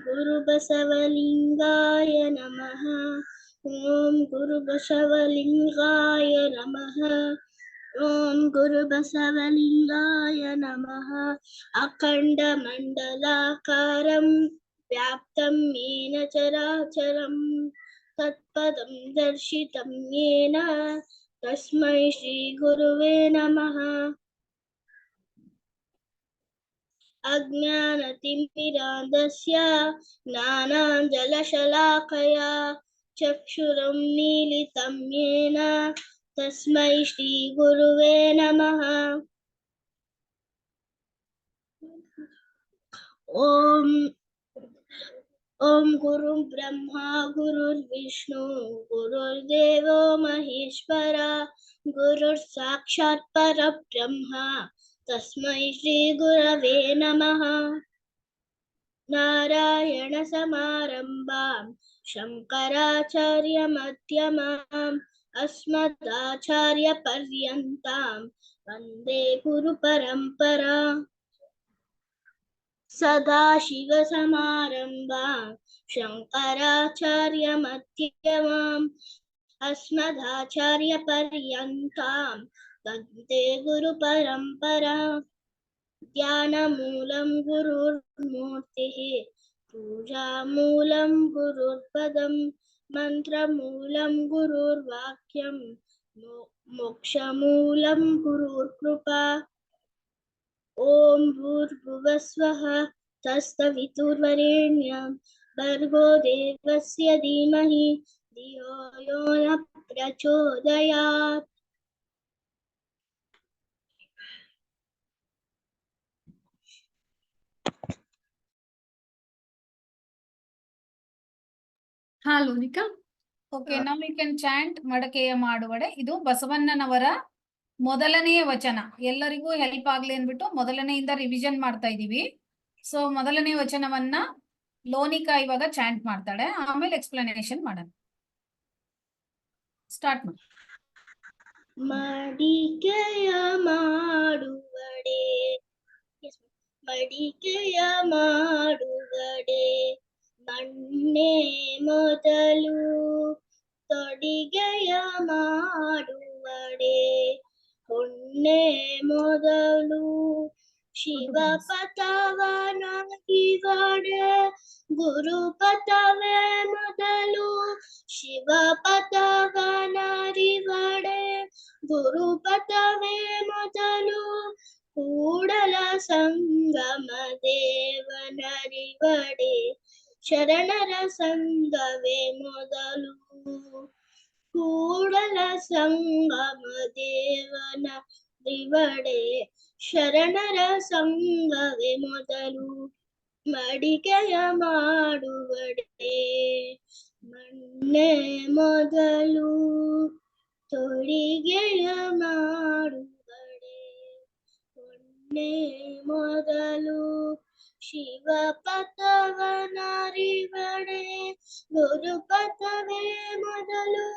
गुरुबसवलिंगाय नमः। ओम गुरुबसवलिंगाय नमः। ओम गुरुबसवलिंगाय नमः। अखंडमंडलाकारं व्याप्तं येन चराचरं तत्पदं दर्शितं येन तस्मै श्री गुरुवे नमः। अज्ञानतिमिरान्धस्य ज्ञानाञ्जनशलाकया चक्षुरुन्मीलितं येन तस्मै श्रीगुरुवे नमः। ॐ गुरुः ब्रह्मा गुरुर्विष्णु गुरुर्देवो महेश्वरा गुरुः साक्षात् परब्रह्म तस्मै श्री गुरवे नमः। नारायण समारंभां शंकराचार्य मध्यमाम् अस्मदाचार्य पर्यन्तां वन्दे गुरु परंपरा। सदाशिव समारंभां शंकराचार्य मध्यमाम् अस्मदाचार्य पर्यन्तां वन्दे गुरु परंपरा। ध्यानमूलं गुरुर्मूर्तिः पूजामूलं गुरुर्पदं मन्त्रमूलं गुरुर्वाक्यं मोक्षमूलं गुरुर्कृपा। ॐ भूर्भुवस्वः तत्सवितुर्वरेण्यं भर्गो देवस्य धीमहि धियो यो न प्रचोदयात्। Lonika. Okay, now we can chant Madakeya Maduvade. Idu Basavannanavara ಮೊದಲನೆಯ ವಚನ ಎಲ್ಲರಿಗೂ ಹೆಲ್ಪ್ ಆಗ್ಲಿ ಅಂದ್ಬಿಟ್ಟು ಮೊದಲನೆಯಿಂದ ರಿವಿಷನ್ ಮಾಡ್ತಾ ಇದೀವಿ. ಸೊ ಮೊದಲನೇ ವಚನವನ್ನ ಲೋನಿಕಾ ಇವಾಗ ಚಾಂಟ್ ಮಾಡ್ತಾಳೆ, ಆಮೇಲೆ ಎಕ್ಸ್ಪ್ಲನೇಷನ್ ಮಾಡೋಣ. ಸ್ಟಾರ್ಟ್ ಮಾಡಿ. ಮಡಿಕೆಯ ಮಾಡುವಡೆ ಮಡಿಕೆಯ ಮಾಡುವಡೆ ಮಣ್ಣೆ ಮೊದಲು ತೊಡಿಗೆಯ ಮಾಡುವಡೆ ಹೊನ್ನೆ ಮೊದಲು ಶಿವಪಥವನಾಗಿವಡೆ ಗುರುಪಥವೇ ಮೊದಲು ಶಿವಪಥವನರಿವಡೆ ಗುರುಪಥವೇ ಮೊದಲು ಕೂಡಲ ಸಂಗಮ ದೇವನರಿವಡೆ ಶರಣರ ಸಂಘವೇ ಮೊದಲು ಕೂಡಲ ಸಂಗಮ ದೇವನ ರಿವಡೆ ಶರಣರ ಸಂಘವೇ ಮೊದಲು ಮಡಿಕೆಯ ಮಾಡುವಡೆ ಮಣ್ಣೆ ಮೊದಲು ತೊಡಿಗೆಯ ಮಾಡುವಡೆ ಹೊನ್ನೆ ಮೊದಲು ಶಿವಪಥವನರಿವಡೆ ಗುರುಪಥವೇ ಮೊದಲು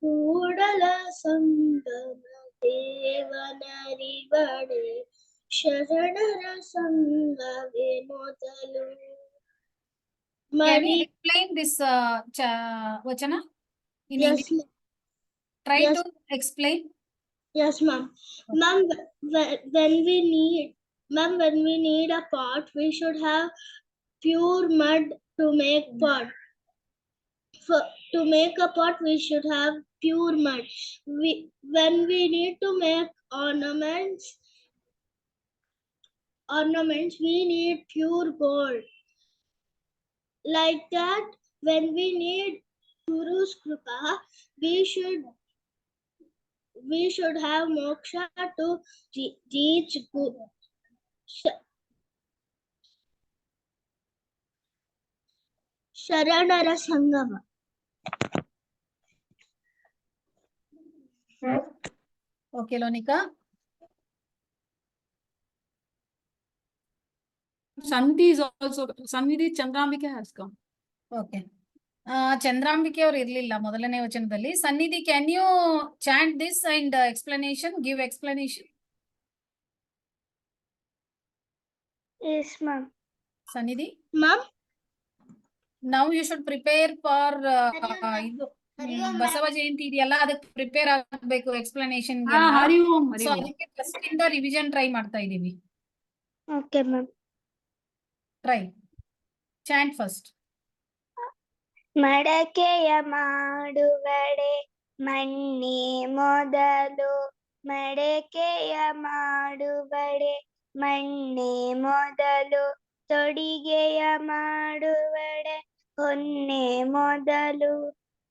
ಕೂಡಲ ಸಂಗಮ ದೇವನರಿವಡೆ ಶರಣರ ಸಂಘವೇ ಮೊದಲು. Can you explain this vachana in English? Try to explain. Yes, ma'am. Ma'am, when we need a pot, we should have pure mud to make pot. To make a pot, we should have pure mud. When we need to make ornaments, we need pure gold. Like that, when we need Guru's Kripa, we should have moksha to reach Guru. Sharanara Sangama. Okay, Lonika. Sandhi is also, Sandhi Chandrambike has come. Okay. Chandrambike ಅವರು ಇರ್ಲಿಲ್ಲ ಮೊದಲನೇ ವಚನದಲ್ಲಿ. Sannidhi, can you chant this and explanation, give explanation? Yes, ma'am. Sannidhi, Ma'am. ನಾವು you should prepare for Hariom ಇದು ಹರಿಯೋಮ್ ಬಸವ ಜಯಂತಿ ಇದೆಯಲ್ಲ, ಅದಕ್ಕೆ prepare ಆಗಬೇಕು explanation Hari Om so ಅದಕ್ಕೆ ಫಸ್ಟ್ ಇಂದ ರಿವಿಷನ್ ಟ್ರೈ ಮಾಡ್ತಾ ಇದೀವಿ. Okay, ma'am. Try chant first. ಮಡಕೆಯ ಮಾಡುವಡೆ ಮಣ್ಣೆ ಮೊದಲು, ಮಡಕೆಯ ಮಾಡುವಡೆ ಮಣ್ಣೆ ಮೊದಲು, ತೊಡಿಗೆಯ ಮಾಡುವಡೆ ಹೊನ್ನೆ ಮೊದಲು,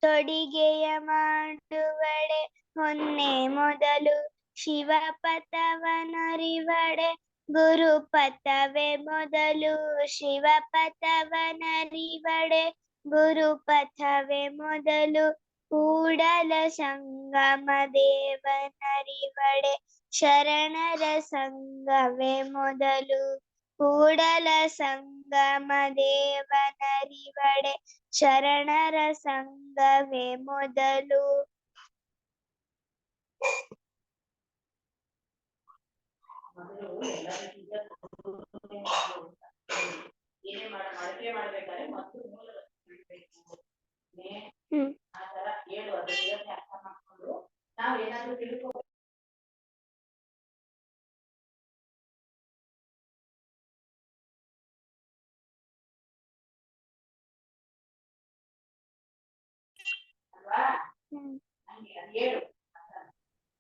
ತೊಡಿಗೆಯ ಮಾಡುವಡೆ ಹೊನ್ನೆ ಮೊದಲು, ಶಿವಪಥವನರಿವಡೆ ಗುರುಪಥವೇ ಮೊದಲು, ಶಿವಪಥವನರಿವಡೆ ಗುರುಪಥವೇ ಮೊದಲು, ಕೂಡಲ ಸಂಗಮ ದೇವನರಿವಡೆ ಶರಣರ ಸಂಘವೇ ಮೊದಲು, ಕೂಡಲ ಸಂಗಮ ದೇವನರಿವಡೆ ಶರಣರ ಸಂಘವೇ ಮೊದಲು.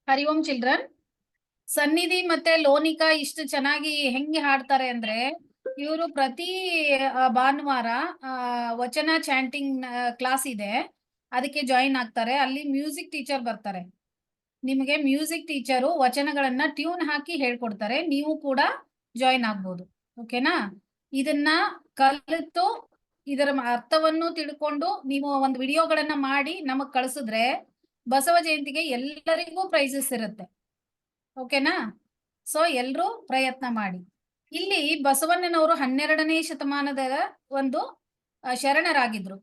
ಹರಿ ಓಂ ಚಿಲ್ಡ್ರನ್. ಸನ್ನಿಧಿ ಮತ್ತೆ ಲೋನಿಕಾ ಇಷ್ಟು ಚೆನ್ನಾಗಿ ಹೆಂಗೆ ಹಾಡ್ತಾರೆ ಅಂದ್ರೆ, ಇವರು ಪ್ರತಿ ಭಾನುವಾರ ವಚನ ಚಾಂಟಿಂಗ್ ಕ್ಲಾಸ್ ಇದೆ, ಅದಕ್ಕೆ ಜಾಯಿನ್ ಆಗ್ತಾರೆ. ಅಲ್ಲಿ ಮ್ಯೂಸಿಕ್ ಟೀಚರ್ ಬರ್ತಾರೆ. ನಿಮಗೆ ಮ್ಯೂಸಿಕ್ ಟೀಚರು ವಚನಗಳನ್ನ ಟ್ಯೂನ್ ಹಾಕಿ ಹೇಳ್ಕೊಡ್ತಾರೆ. ನೀವು ಕೂಡ ಜಾಯಿನ್ ಆಗ್ಬೋದು. ಓಕೆನಾ? ಇದನ್ನ ಕಲಿತು ಇದರ ಅರ್ಥವನ್ನು ತಿಳ್ಕೊಂಡು ನೀವು ಒಂದು ವಿಡಿಯೋಗಳನ್ನ ಮಾಡಿ ನಮಗ್ ಕಳಿಸಿದ್ರೆ ಬಸವ ಜಯಂತಿಗೆ ಎಲ್ಲರಿಗೂ ಪ್ರೈಸಸ್ ಇರುತ್ತೆ. ಓಕೆನಾ? ಸೊ ಎಲ್ರೂ ಪ್ರಯತ್ನ ಮಾಡಿ. ಇಲ್ಲಿ ಬಸವಣ್ಣನವರು 12ನೇ ಶತಮಾನದ ಒಂದು ಶರಣರಾಗಿದ್ರು.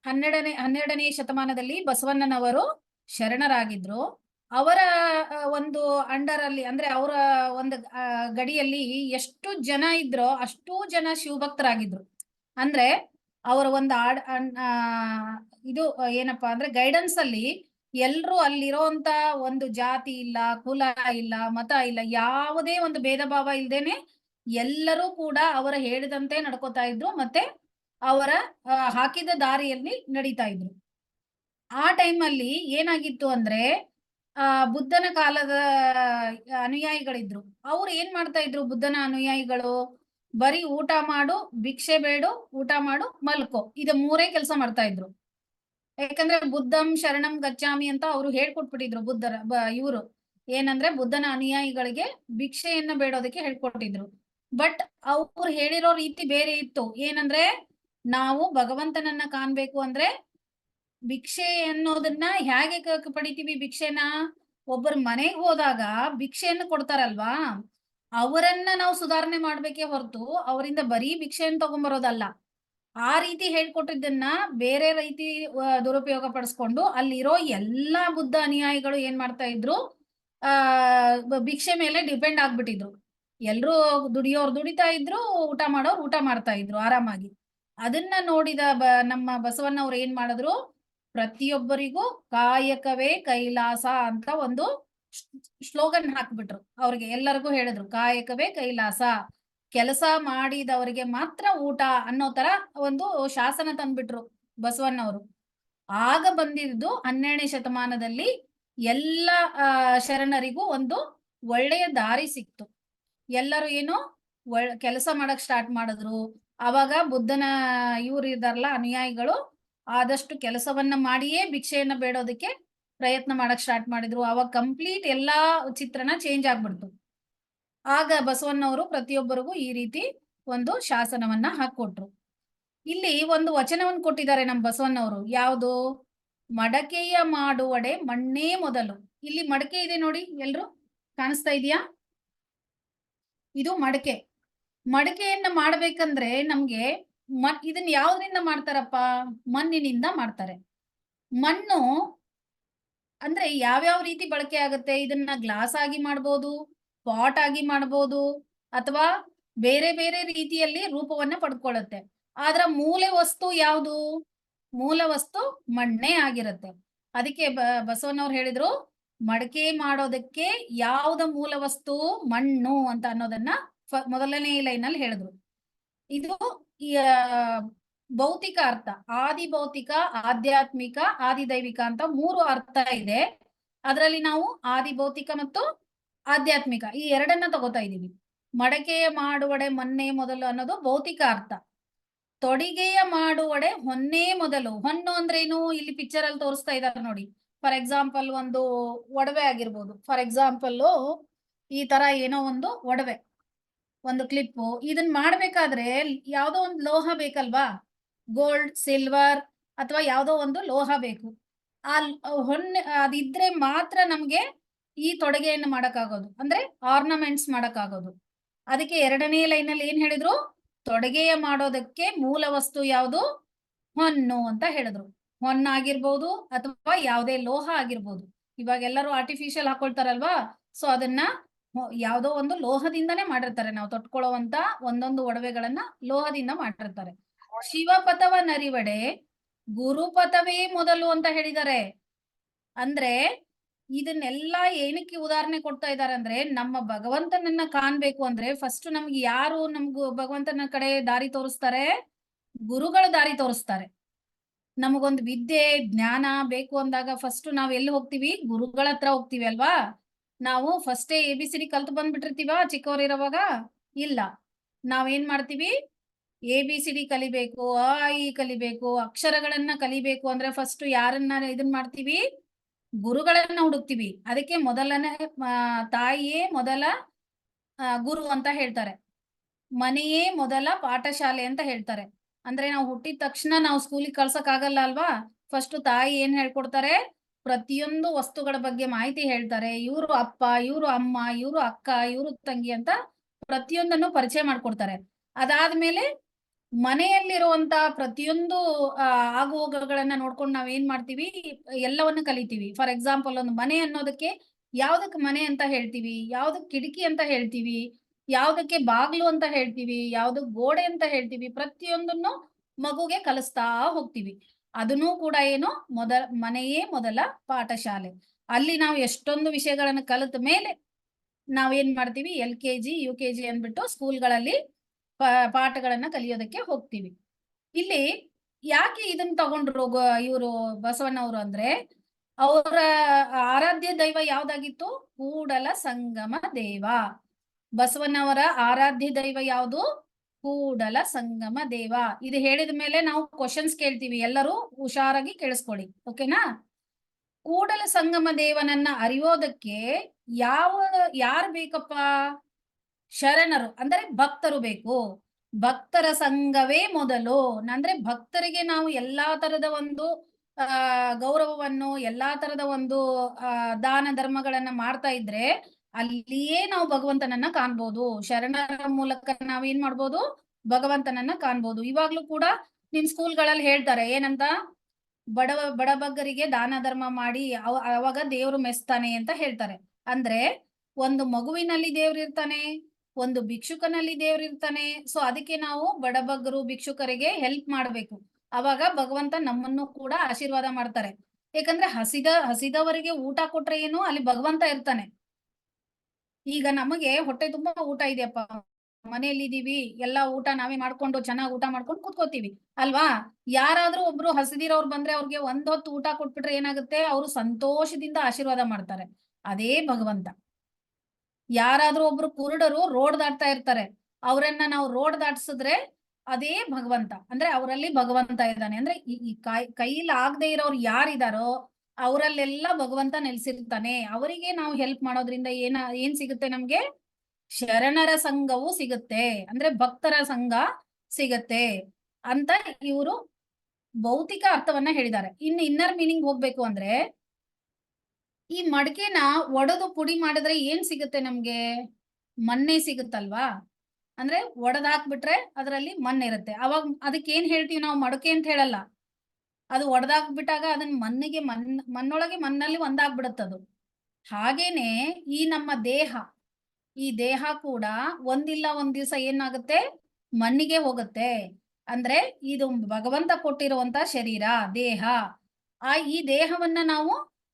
12ನೇ ಶತಮಾನದಲ್ಲಿ ಬಸವಣ್ಣನವರು ಶರಣರಾಗಿದ್ರು. ಅವರ ಒಂದು ಅಂಡರ್ ಅಲ್ಲಿ ಅಂದ್ರೆ ಅವರ ಒಂದು ಗಡಿಯಲ್ಲಿ ಎಷ್ಟು ಜನ ಇದ್ರೋ ಅಷ್ಟು ಜನ ಶಿವಭಕ್ತರಾಗಿದ್ರು. ಅಂದ್ರೆ ಅವರ ಒಂದು ಇದು ಏನಪ್ಪಾ ಅಂದ್ರೆ ಗೈಡೆನ್ಸ್ ಅಲ್ಲಿ ಎಲ್ರು ಅಲ್ಲಿರೋಂತ ಒಂದು ಜಾತಿ ಇಲ್ಲ, ಕುಲ ಇಲ್ಲ, ಮತ ಇಲ್ಲ, ಯಾವುದೇ ಒಂದು ಭೇದ ಭಾವ ಇಲ್ದೇನೆ ಎಲ್ಲರೂ ಕೂಡ ಅವರ ಹೇಳಿದಂತೆ ನಡ್ಕೋತಾ ಇದ್ರು. ಮತ್ತೆ ಅವರ ಹಾಕಿದ ದಾರಿಯಲ್ಲಿ ನಡೀತಾ ಇದ್ರು. ಆ ಟೈಮಲ್ಲಿ ಏನಾಗಿತ್ತು ಅಂದ್ರೆ ಬುದ್ಧನ ಕಾಲದ ಅನುಯಾಯಿಗಳಿದ್ರು. ಅವ್ರು ಏನ್ ಮಾಡ್ತಾ ಇದ್ರು? ಬುದ್ಧನ ಅನುಯಾಯಿಗಳು ಬರೀ ಊಟ ಮಾಡು, ಭಿಕ್ಷೆ ಬೇಡು, ಊಟ ಮಾಡು, ಮಲ್ಕೋ, ಇದು 3 ಕೆಲಸ ಮಾಡ್ತಾ ಇದ್ರು. ಯಾಕಂದ್ರೆ ಬುದ್ಧಂ ಶರಣಂ ಗಚ್ಚಾಮಿ ಅಂತ ಅವರು ಹೇಳ್ಕೊಟ್ಬಿಟ್ಟಿದ್ರು. ಇವರು ಏನಂದ್ರೆ ಬುದ್ಧನ ಅನುಯಾಯಿಗಳಿಗೆ ಭಿಕ್ಷೆಯನ್ನ ಬೇಡೋದಕ್ಕೆ ಹೇಳ್ಕೊಟ್ಟಿದ್ರು. ಬಟ್ ಅವ್ರು ಹೇಳಿರೋ ರೀತಿ ಬೇರೆ ಇತ್ತು. ಏನಂದ್ರೆ ನಾವು ಭಗವಂತನನ್ನ ಕಾಣ್ಬೇಕು ಅಂದ್ರೆ ಭಿಕ್ಷೆ ಅನ್ನೋದನ್ನ ಹೇಗೆ ಪಡಿತೀವಿ? ಭಿಕ್ಷೆನ ಒಬ್ಬರ ಮನೆಗೆ ಹೋದಾಗ ಭಿಕ್ಷೆಯನ್ನು ಕೊಡ್ತಾರಲ್ವಾ, ಅವರನ್ನ ನಾವು ಸುಧಾರಣೆ ಮಾಡ್ಬೇಕೇ ಹೊರತು ಅವರಿಂದ ಬರೀ ಭಿಕ್ಷೆಯನ್ನು ತಗೊಂಡ್ಬರೋದಲ್ಲ. ಆ ರೀತಿ ಹೇಳ್ಕೊಟ್ಟಿದ್ದನ್ನ ಬೇರೆ ರೀತಿ ದುರುಪಯೋಗ ಪಡಿಸ್ಕೊಂಡು ಅಲ್ಲಿರೋ ಎಲ್ಲಾ ಬುದ್ಧ ಅನುಯಾಯಿಗಳು ಏನ್ ಮಾಡ್ತಾ ಇದ್ರು? ಭಿಕ್ಷೆ ಮೇಲೆ ಡಿಪೆಂಡ್ ಆಗ್ಬಿಟ್ಟಿದ್ರು. ಎಲ್ರು ದುಡಿಯೋರು ದುಡಿತಾ ಇದ್ರು, ಊಟ ಮಾಡೋರು ಊಟ ಮಾಡ್ತಾ ಇದ್ರು ಆರಾಮಾಗಿ. ಅದನ್ನ ನೋಡಿದ ನಮ್ಮ ಬಸವಣ್ಣವ್ರು ಏನ್ ಮಾಡಿದ್ರು? ಪ್ರತಿಯೊಬ್ಬರಿಗೂ ಕಾಯಕವೇ ಕೈಲಾಸ ಅಂತ ಒಂದು ಸ್ಲೋಗನ್ ಹಾಕ್ಬಿಟ್ರು. ಅವ್ರಿಗೆ ಎಲ್ಲರಿಗೂ ಹೇಳಿದ್ರು, ಕಾಯಕವೇ ಕೈಲಾಸ, ಕೆಲಸ ಮಾಡಿದವರಿಗೆ ಮಾತ್ರ ಊಟ ಅನ್ನೋ ತರ ಒಂದು ಶಾಸನ ತಂದ್ಬಿಟ್ರು ಬಸವಣ್ಣವರು. ಆಗ ಬಂದಿದ್ದು 12ನೇ ಶತಮಾನದಲ್ಲಿ ಎಲ್ಲ ಶರಣರಿಗೂ ಒಂದು ಒಳ್ಳೆಯ ದಾರಿ ಸಿಕ್ತು. ಎಲ್ಲರೂ ಏನು ಕೆಲಸ ಮಾಡಕ್ ಸ್ಟಾರ್ಟ್ ಮಾಡಿದ್ರು. ಅವಾಗ ಬುದ್ಧನ ಇವ್ರು ಇದಾರಲ್ಲ ಅನುಯಾಯಿಗಳು ಆದಷ್ಟು ಕೆಲಸವನ್ನ ಮಾಡಿಯೇ ಭಿಕ್ಷೆಯನ್ನ ಬೇಡೋದಕ್ಕೆ ಪ್ರಯತ್ನ ಮಾಡಕ್ ಸ್ಟಾರ್ಟ್ ಮಾಡಿದ್ರು. ಅವಾಗ ಕಂಪ್ಲೀಟ್ ಎಲ್ಲಾ ಚಿತ್ರಣ ಚೇಂಜ್ ಆಗ್ಬಿಡ್ತು. ಆಗ ಬಸವಣ್ಣವರು ಪ್ರತಿಯೊಬ್ಬರಿಗೂ ಈ ರೀತಿ ಒಂದು ಶಾಸನವನ್ನ ಹಾಕೊಟ್ರು. ಇಲ್ಲಿ ಒಂದು ವಚನವನ್ನು ಕೊಟ್ಟಿದ್ದಾರೆ ನಮ್ಮ ಬಸವಣ್ಣವರು. ಯಾವುದು? ಮಡಕೆಯ ಮಾಡುವಡೆ ಮಣ್ಣೇ ಮೊದಲು. ಇಲ್ಲಿ ಮಡಕೆ ಇದೆ ನೋಡಿ, ಎಲ್ರು ಕಾಣಿಸ್ತಾ ಇದೆಯಾ? ಇದು ಮಡಕೆ. ಮಡಕೆಯನ್ನ ಮಾಡ್ಬೇಕಂದ್ರೆ ನಮ್ಗೆ ಇದನ್ನ ಯಾವ್ದ್ರಿಂದ ಮಾಡ್ತಾರಪ್ಪ? ಮಣ್ಣಿನಿಂದ ಮಾಡ್ತಾರೆ. ಮಣ್ಣು ಅಂದ್ರೆ ಯಾವ್ಯಾವ ರೀತಿ ಬಳಕೆ ಆಗುತ್ತೆ? ಇದನ್ನ ಗ್ಲಾಸ್ ಆಗಿ ಮಾಡ್ಬೋದು, ಪಾಟ್ ಆಗಿ ಮಾಡ್ಬೋದು, ಅಥವಾ ಬೇರೆ ಬೇರೆ ರೀತಿಯಲ್ಲಿ ರೂಪವನ್ನ ಪಡ್ಕೊಳ್ಳುತ್ತೆ. ಆದ್ರ ಮೂಲ ವಸ್ತು ಯಾವುದು? ಮೂಲ ವಸ್ತು ಮಣ್ಣೇ ಆಗಿರುತ್ತೆ. ಅದಕ್ಕೆ ಬಸವಣ್ಣವ್ರು ಹೇಳಿದ್ರು, ಮಡಕೆ ಮಾಡೋದಕ್ಕೆ ಯಾವ್ದ ಮೂಲ ವಸ್ತು? ಮಣ್ಣು ಅಂತ ಅನ್ನೋದನ್ನ ಮೊದಲನೇ ಲೈನಲ್ಲಿ ಹೇಳಿದ್ರು. ಇದು ಭೌತಿಕ ಅರ್ಥ, ಆದಿ ಭೌತಿಕ, ಆಧ್ಯಾತ್ಮಿಕ, ಆದಿದೈವಿಕ ಅಂತ 3 ಅರ್ಥ ಇದೆ. ಅದರಲ್ಲಿ ನಾವು ಆದಿ ಭೌತಿಕ ಮತ್ತು ಆಧ್ಯಾತ್ಮಿಕ ಈ ಎರಡನ್ನ ತಗೋತಾ ಇದೀವಿ. ಮಡಕೆಯ ಮಾಡುವಡೆ ಮೊನ್ನೆ ಮೊದಲು ಅನ್ನೋದು ಭೌತಿಕ ಅರ್ಥ. ತೊಡಿಗೆಯ ಮಾಡುವಡೆ ಹೊನ್ನೇ ಮೊದಲು. ಹೊನ್ನು ಅಂದ್ರೇನು? ಇಲ್ಲಿ ಪಿಕ್ಚರ್ ಅಲ್ಲಿ ತೋರಿಸ್ತಾ ಇದ್ದಾರೆ ನೋಡಿ. ಫಾರ್ ಎಕ್ಸಾಂಪಲ್ ಒಂದು ಒಡವೆ ಆಗಿರ್ಬೋದು. ಫಾರ್ ಎಕ್ಸಾಂಪಲ್ ಈ ತರ ಏನೋ ಒಂದು ಒಡವೆ, ಒಂದು ಕ್ಲಿಪ್ಪು. ಇದನ್ನ ಮಾಡ್ಬೇಕಾದ್ರೆ ಯಾವ್ದೋ ಒಂದು ಲೋಹ ಬೇಕಲ್ವಾ? ಗೋಲ್ಡ್, ಸಿಲ್ವರ್ ಅಥವಾ ಯಾವ್ದೋ ಒಂದು ಲೋಹ ಬೇಕು. ಆ ಹೊನ್ನೆ ಅದಿದ್ರೆ ಮಾತ್ರ ನಮ್ಗೆ ಈ ತೊಡುಗೆಯನ್ನು ಮಾಡಕ್ಕಾಗೋದು, ಅಂದ್ರೆ ಆರ್ನಮೆಂಟ್ಸ್ ಮಾಡಕ್ಕಾಗೋದು. ಅದಕ್ಕೆ ಎರಡನೇ ಲೈನಲ್ಲಿ ಏನ್ ಹೇಳಿದ್ರು? ತೊಡುಗೆಯ ಮಾಡೋದಕ್ಕೆ ಮೂಲ ವಸ್ತು ಯಾವುದು? ಹೊನ್ನು ಅಂತ ಹೇಳಿದ್ರು. ಹೊನ್ನಾಗಿರ್ಬೋದು ಅಥವಾ ಯಾವುದೇ ಲೋಹ ಆಗಿರ್ಬೋದು. ಇವಾಗ ಎಲ್ಲರೂ ಆರ್ಟಿಫಿಷಿಯಲ್ ಹಾಕೊಳ್ತಾರಲ್ವಾ, ಸೊ ಅದನ್ನ ಯಾವ್ದೋ ಒಂದು ಲೋಹದಿಂದನೇ ಮಾಡಿರ್ತಾರೆ. ನಾವು ತೊಟ್ಕೊಳ್ಳುವಂತ ಒಂದೊಂದು ಒಡವೆಗಳನ್ನ ಲೋಹದಿಂದ ಮಾಡಿರ್ತಾರೆ. ಶಿವಪಥವ ನರಿವಡೆ ಗುರುಪಥವೇ ಮೊದಲು ಅಂತ ಹೇಳಿದ್ದಾರೆ. ಅಂದ್ರೆ ಇದನ್ನೆಲ್ಲ ಏನಕ್ಕೆ ಉದಾಹರಣೆ ಕೊಡ್ತಾ ಇದ್ದಾರೆ ಅಂದ್ರೆ, ನಮ್ಮ ಭಗವಂತನನ್ನ ಕಾಣ್ಬೇಕು ಅಂದ್ರೆ ಫಸ್ಟ್ ನಮ್ಗೆ ಯಾರು ನಮ್ಗೂ ಭಗವಂತನ ಕಡೆ ದಾರಿ ತೋರಿಸ್ತಾರೆ? ಗುರುಗಳು ದಾರಿ ತೋರಿಸ್ತಾರೆ. ನಮಗೊಂದು ವಿದ್ಯೆ ಜ್ಞಾನ ಬೇಕು ಅಂದಾಗ ಫಸ್ಟ್ ನಾವ್ ಎಲ್ಲಿ ಹೋಗ್ತೀವಿ? ಗುರುಗಳ ಹತ್ರ ಹೋಗ್ತೀವಿ ಅಲ್ವಾ? ನಾವು ಫಸ್ಟೇ ABCD ಕಲ್ತು ಬಂದ್ಬಿಟ್ಟಿರ್ತೀವ ಚಿಕ್ಕವರಿರುವಾಗ? ಇಲ್ಲ. ನಾವೇನ್ ಮಾಡ್ತೀವಿ? ABCD ಕಲಿಬೇಕು, ಅ ಆ ಇ ಕಲಿಬೇಕು, ಅಕ್ಷರಗಳನ್ನ ಕಲಿಬೇಕು ಅಂದ್ರೆ ಫಸ್ಟ್ ಯಾರನ್ನ ಇದನ್ ಮಾಡ್ತೀವಿ? ಗುರುಗಳನ್ನ ಹುಡುಕ್ತಿವಿ. ಅದಕ್ಕೆ ಮೊದಲನೇ ತಾಯಿಯೇ ಮೊದಲ ಗುರು ಅಂತ ಹೇಳ್ತಾರೆ. ಮನೆಯೇ ಮೊದಲ ಪಾಠಶಾಲೆ ಅಂತ ಹೇಳ್ತಾರೆ. ಅಂದ್ರೆ ನಾವು ಹುಟ್ಟಿದ ತಕ್ಷಣ ನಾವು ಸ್ಕೂಲಿಗೆ ಕಳ್ಸಕ್ ಆಗಲ್ಲ ಅಲ್ವಾ? ಫಸ್ಟ್ ತಾಯಿ ಏನ್ ಹೇಳ್ಕೊಡ್ತಾರೆ? ಪ್ರತಿಯೊಂದು ವಸ್ತುಗಳ ಬಗ್ಗೆ ಮಾಹಿತಿ ಹೇಳ್ತಾರೆ. ಇವ್ರು ಅಪ್ಪ, ಇವ್ರು ಅಮ್ಮ, ಇವ್ರು ಅಕ್ಕ, ಇವ್ರು ತಂಗಿ ಅಂತ ಪ್ರತಿಯೊಂದನ್ನು ಪರಿಚಯ ಮಾಡ್ಕೊಡ್ತಾರೆ. ಅದಾದ್ಮೇಲೆ ಮನೆಯಲ್ಲಿರುವಂತ ಪ್ರತಿಯೊಂದು ಆಗು ಹೋಗುಗಳನ್ನ ನೋಡ್ಕೊಂಡು ನಾವ್ ಏನ್ ಮಾಡ್ತೀವಿ? ಎಲ್ಲವನ್ನು ಕಲಿತೀವಿ. ಫಾರ್ ಎಕ್ಸಾಂಪಲ್ ಒಂದು ಮನೆ ಅನ್ನೋದಕ್ಕೆ ಯಾವ್ದಕ್ ಮನೆ ಅಂತ ಹೇಳ್ತೀವಿ? ಯಾವ್ದಕ್ ಕಿಟಕಿ ಅಂತ ಹೇಳ್ತೀವಿ? ಯಾವ್ದಕ್ಕೆ ಬಾಗ್ಲು ಅಂತ ಹೇಳ್ತೀವಿ? ಯಾವ್ದಕ್ ಗೋಡೆ ಅಂತ ಹೇಳ್ತೀವಿ? ಪ್ರತಿಯೊಂದನ್ನು ಮಗುಗೆ ಕಲಿಸ್ತಾ ಹೋಗ್ತೀವಿ. ಅದನ್ನೂ ಕೂಡ ಏನು? ಮನೆಯೇ ಮೊದಲ ಪಾಠಶಾಲೆ. ಅಲ್ಲಿ ನಾವು ಎಷ್ಟೊಂದು ವಿಷಯಗಳನ್ನ ಕಲಿತ ಮೇಲೆ ನಾವೇನ್ ಮಾಡ್ತೀವಿ? LKG UKG ಅಂದ್ಬಿಟ್ಟು ಸ್ಕೂಲ್ಗಳಲ್ಲಿ ಪಾಠಗಳನ್ನ ಕಲಿಯೋದಕ್ಕೆ ಹೋಗ್ತೀವಿ. ಇಲ್ಲಿ ಯಾಕೆ ಇದನ್ನ ತಗೊಂಡ್ರು ಇವರು ಬಸವಣ್ಣವರು ಅಂದ್ರೆ, ಅವರ ಆರಾಧ್ಯ ದೈವ ಯಾವ್ದಾಗಿತ್ತು? ಕೂಡಲ ಸಂಗಮ ದೇವ. ಬಸವಣ್ಣವರ ಆರಾಧ್ಯ ದೈವ ಯಾವುದು? ಕೂಡಲ ಸಂಗಮ ದೇವ. ಇದು ಹೇಳಿದ ಮೇಲೆ ನಾವು ಕ್ವಶನ್ಸ್ ಕೇಳ್ತೀವಿ, ಎಲ್ಲರೂ ಹುಷಾರಾಗಿ ಕೇಳಿಸ್ಕೊಳ್ಳಿ, ಓಕೆನಾ? ಕೂಡಲ ಸಂಗಮ ದೇವನನ್ನ ಅರಿಯೋದಕ್ಕೆ ಯಾರು ಬೇಕಪ್ಪ? ಶರಣರು ಅಂದ್ರೆ ಭಕ್ತರು ಬೇಕು. ಭಕ್ತರ ಸಂಘವೇ ಮೊದಲು. ಅಂದ್ರೆ ಭಕ್ತರಿಗೆ ನಾವು ಎಲ್ಲಾ ತರದ ಒಂದು ಗೌರವವನ್ನು, ಎಲ್ಲಾ ತರದ ಒಂದು ದಾನ ಧರ್ಮಗಳನ್ನ ಮಾಡ್ತಾ ಇದ್ರೆ ಅಲ್ಲಿಯೇ ನಾವು ಭಗವಂತನನ್ನ ಕಾಣ್ಬೋದು. ಶರಣರ ಮೂಲಕ ನಾವೇನ್ ಮಾಡ್ಬೋದು? ಭಗವಂತನನ್ನ ಕಾಣ್ಬೋದು. ಇವಾಗ್ಲೂ ಕೂಡ ನಿಮ್ ಸ್ಕೂಲ್ಗಳಲ್ಲಿ ಹೇಳ್ತಾರೆ ಏನಂತ? ಬಡಬಗ್ಗರಿಗೆ ದಾನ ಧರ್ಮ ಮಾಡಿ ಅವಾಗ ದೇವ್ರು ಮೆಸ್ತಾನೆ ಅಂತ ಹೇಳ್ತಾರೆ. ಅಂದ್ರೆ ಒಂದು ಮಗುವಿನಲ್ಲಿ ದೇವ್ರು ಇರ್ತಾನೆ, ಒಂದು ಭಿಕ್ಷುಕನಲ್ಲಿ ದೇವ್ರು ಇರ್ತಾನೆ. ಸೊ ಅದಕ್ಕೆ ನಾವು ಬಡಬಗ್ಗರು ಭಿಕ್ಷುಕರಿಗೆ ಹೆಲ್ಪ್ ಮಾಡ್ಬೇಕು. ಅವಾಗ ಭಗವಂತ ನಮ್ಮನ್ನು ಕೂಡ ಆಶೀರ್ವಾದ ಮಾಡ್ತಾರೆ. ಯಾಕಂದ್ರೆ ಹಸಿದವರಿಗೆ ಊಟ ಕೊಟ್ರೆ ಏನು? ಅಲ್ಲಿ ಭಗವಂತ ಇರ್ತಾನೆ. ಈಗ ನಮಗೆ ಹೊಟ್ಟೆ ತುಂಬಾ ಊಟ ಇದೆಯಪ್ಪ, ಮನೆಯಲ್ಲಿ ಇದೀವಿ, ಎಲ್ಲಾ ಊಟ ನಾವೇ ಮಾಡ್ಕೊಂಡು ಚೆನ್ನಾಗಿ ಊಟ ಮಾಡ್ಕೊಂಡು ಕೂತ್ಕೋತೀವಿ ಅಲ್ವಾ? ಯಾರಾದ್ರೂ ಒಬ್ರು ಹಸಿದಿರೋರು ಬಂದ್ರೆ ಅವ್ರಿಗೆ ಒಂದ್ ಹೊತ್ತು ಊಟ ಕೊಟ್ಬಿಟ್ರೆ ಏನಾಗುತ್ತೆ? ಅವರು ಸಂತೋಷದಿಂದ ಆಶೀರ್ವಾದ ಮಾಡ್ತಾರೆ. ಅದೇ ಭಗವಂತ. ಯಾರಾದ್ರೂ ಒಬ್ರು ಕುರುಡರು ರೋಡ್ ದಾಟ್ತಾ ಇರ್ತಾರೆ, ಅವರನ್ನ ನಾವು ರೋಡ್ ದಾಟ್ಸಿದ್ರೆ ಅದೇ ಭಗವಂತ. ಅಂದ್ರೆ ಅವರಲ್ಲಿ ಭಗವಂತ ಇದ್ದಾನೆ. ಅಂದ್ರೆ ಈ ಕೈಲಿ ಆಗದೆ ಇರೋರು ಯಾರಿದಾರೋ ಅವರಲ್ಲೆಲ್ಲ ಭಗವಂತ ನೆಲೆಸಿರ್ತಾನೆ. ಅವರಿಗೆ ನಾವು ಹೆಲ್ಪ್ ಮಾಡೋದ್ರಿಂದ ಏನ್ ಸಿಗುತ್ತೆ ನಮ್ಗೆ? ಶರಣರ ಸಂಘವು ಸಿಗುತ್ತೆ. ಅಂದ್ರೆ ಭಕ್ತರ ಸಂಘ ಸಿಗತ್ತೆ ಅಂತ ಇವರು ಭೌತಿಕ ಅರ್ಥವನ್ನ ಹೇಳಿದ್ದಾರೆ. ಇನ್ನು ಇನ್ನರ್ ಮೀನಿಂಗ್ ಹೋಗ್ಬೇಕು ಅಂದ್ರೆ, ಈ ಮಡಕೆನ ಒಡೆದು ಪುಡಿ ಮಾಡಿದ್ರೆ ಏನ್ ಸಿಗುತ್ತೆ ನಮ್ಗೆ? ಮಣ್ಣೆ ಸಿಗುತ್ತಲ್ವಾ? ಅಂದ್ರೆ ಒಡೆದ್ ಹಾಕ್ಬಿಟ್ರೆ ಅದರಲ್ಲಿ ಮಣ್ಣಿರುತ್ತೆ. ಅವಾಗ ಅದಕ್ಕೆ ಏನ್ ಹೇಳ್ತೀವಿ ನಾವು? ಮಡಕೆ ಅಂತ ಹೇಳಲ್ಲ. ಅದು ಒಡೆದಾಕ್ಬಿಟ್ಟಾಗ ಅದನ್ನ ಮಣ್ಣೊಳಗೆ ಮಣ್ಣಲ್ಲಿ ಒಂದಾಗ್ಬಿಡುತ್ತದು. ಹಾಗೇನೆ ಈ ನಮ್ಮ ದೇಹ, ಈ ದೇಹ ಕೂಡ ಒಂದಿಲ್ಲ ಒಂದ್ ದಿವಸ ಏನಾಗುತ್ತೆ, ಮಣ್ಣಿಗೆ ಹೋಗುತ್ತೆ. ಅಂದ್ರೆ ಇದು ಭಗವಂತ ಕೊಟ್ಟಿರುವಂತ ಶರೀರ, ದೇಹ. ಈ ದೇಹವನ್ನ ನಾವು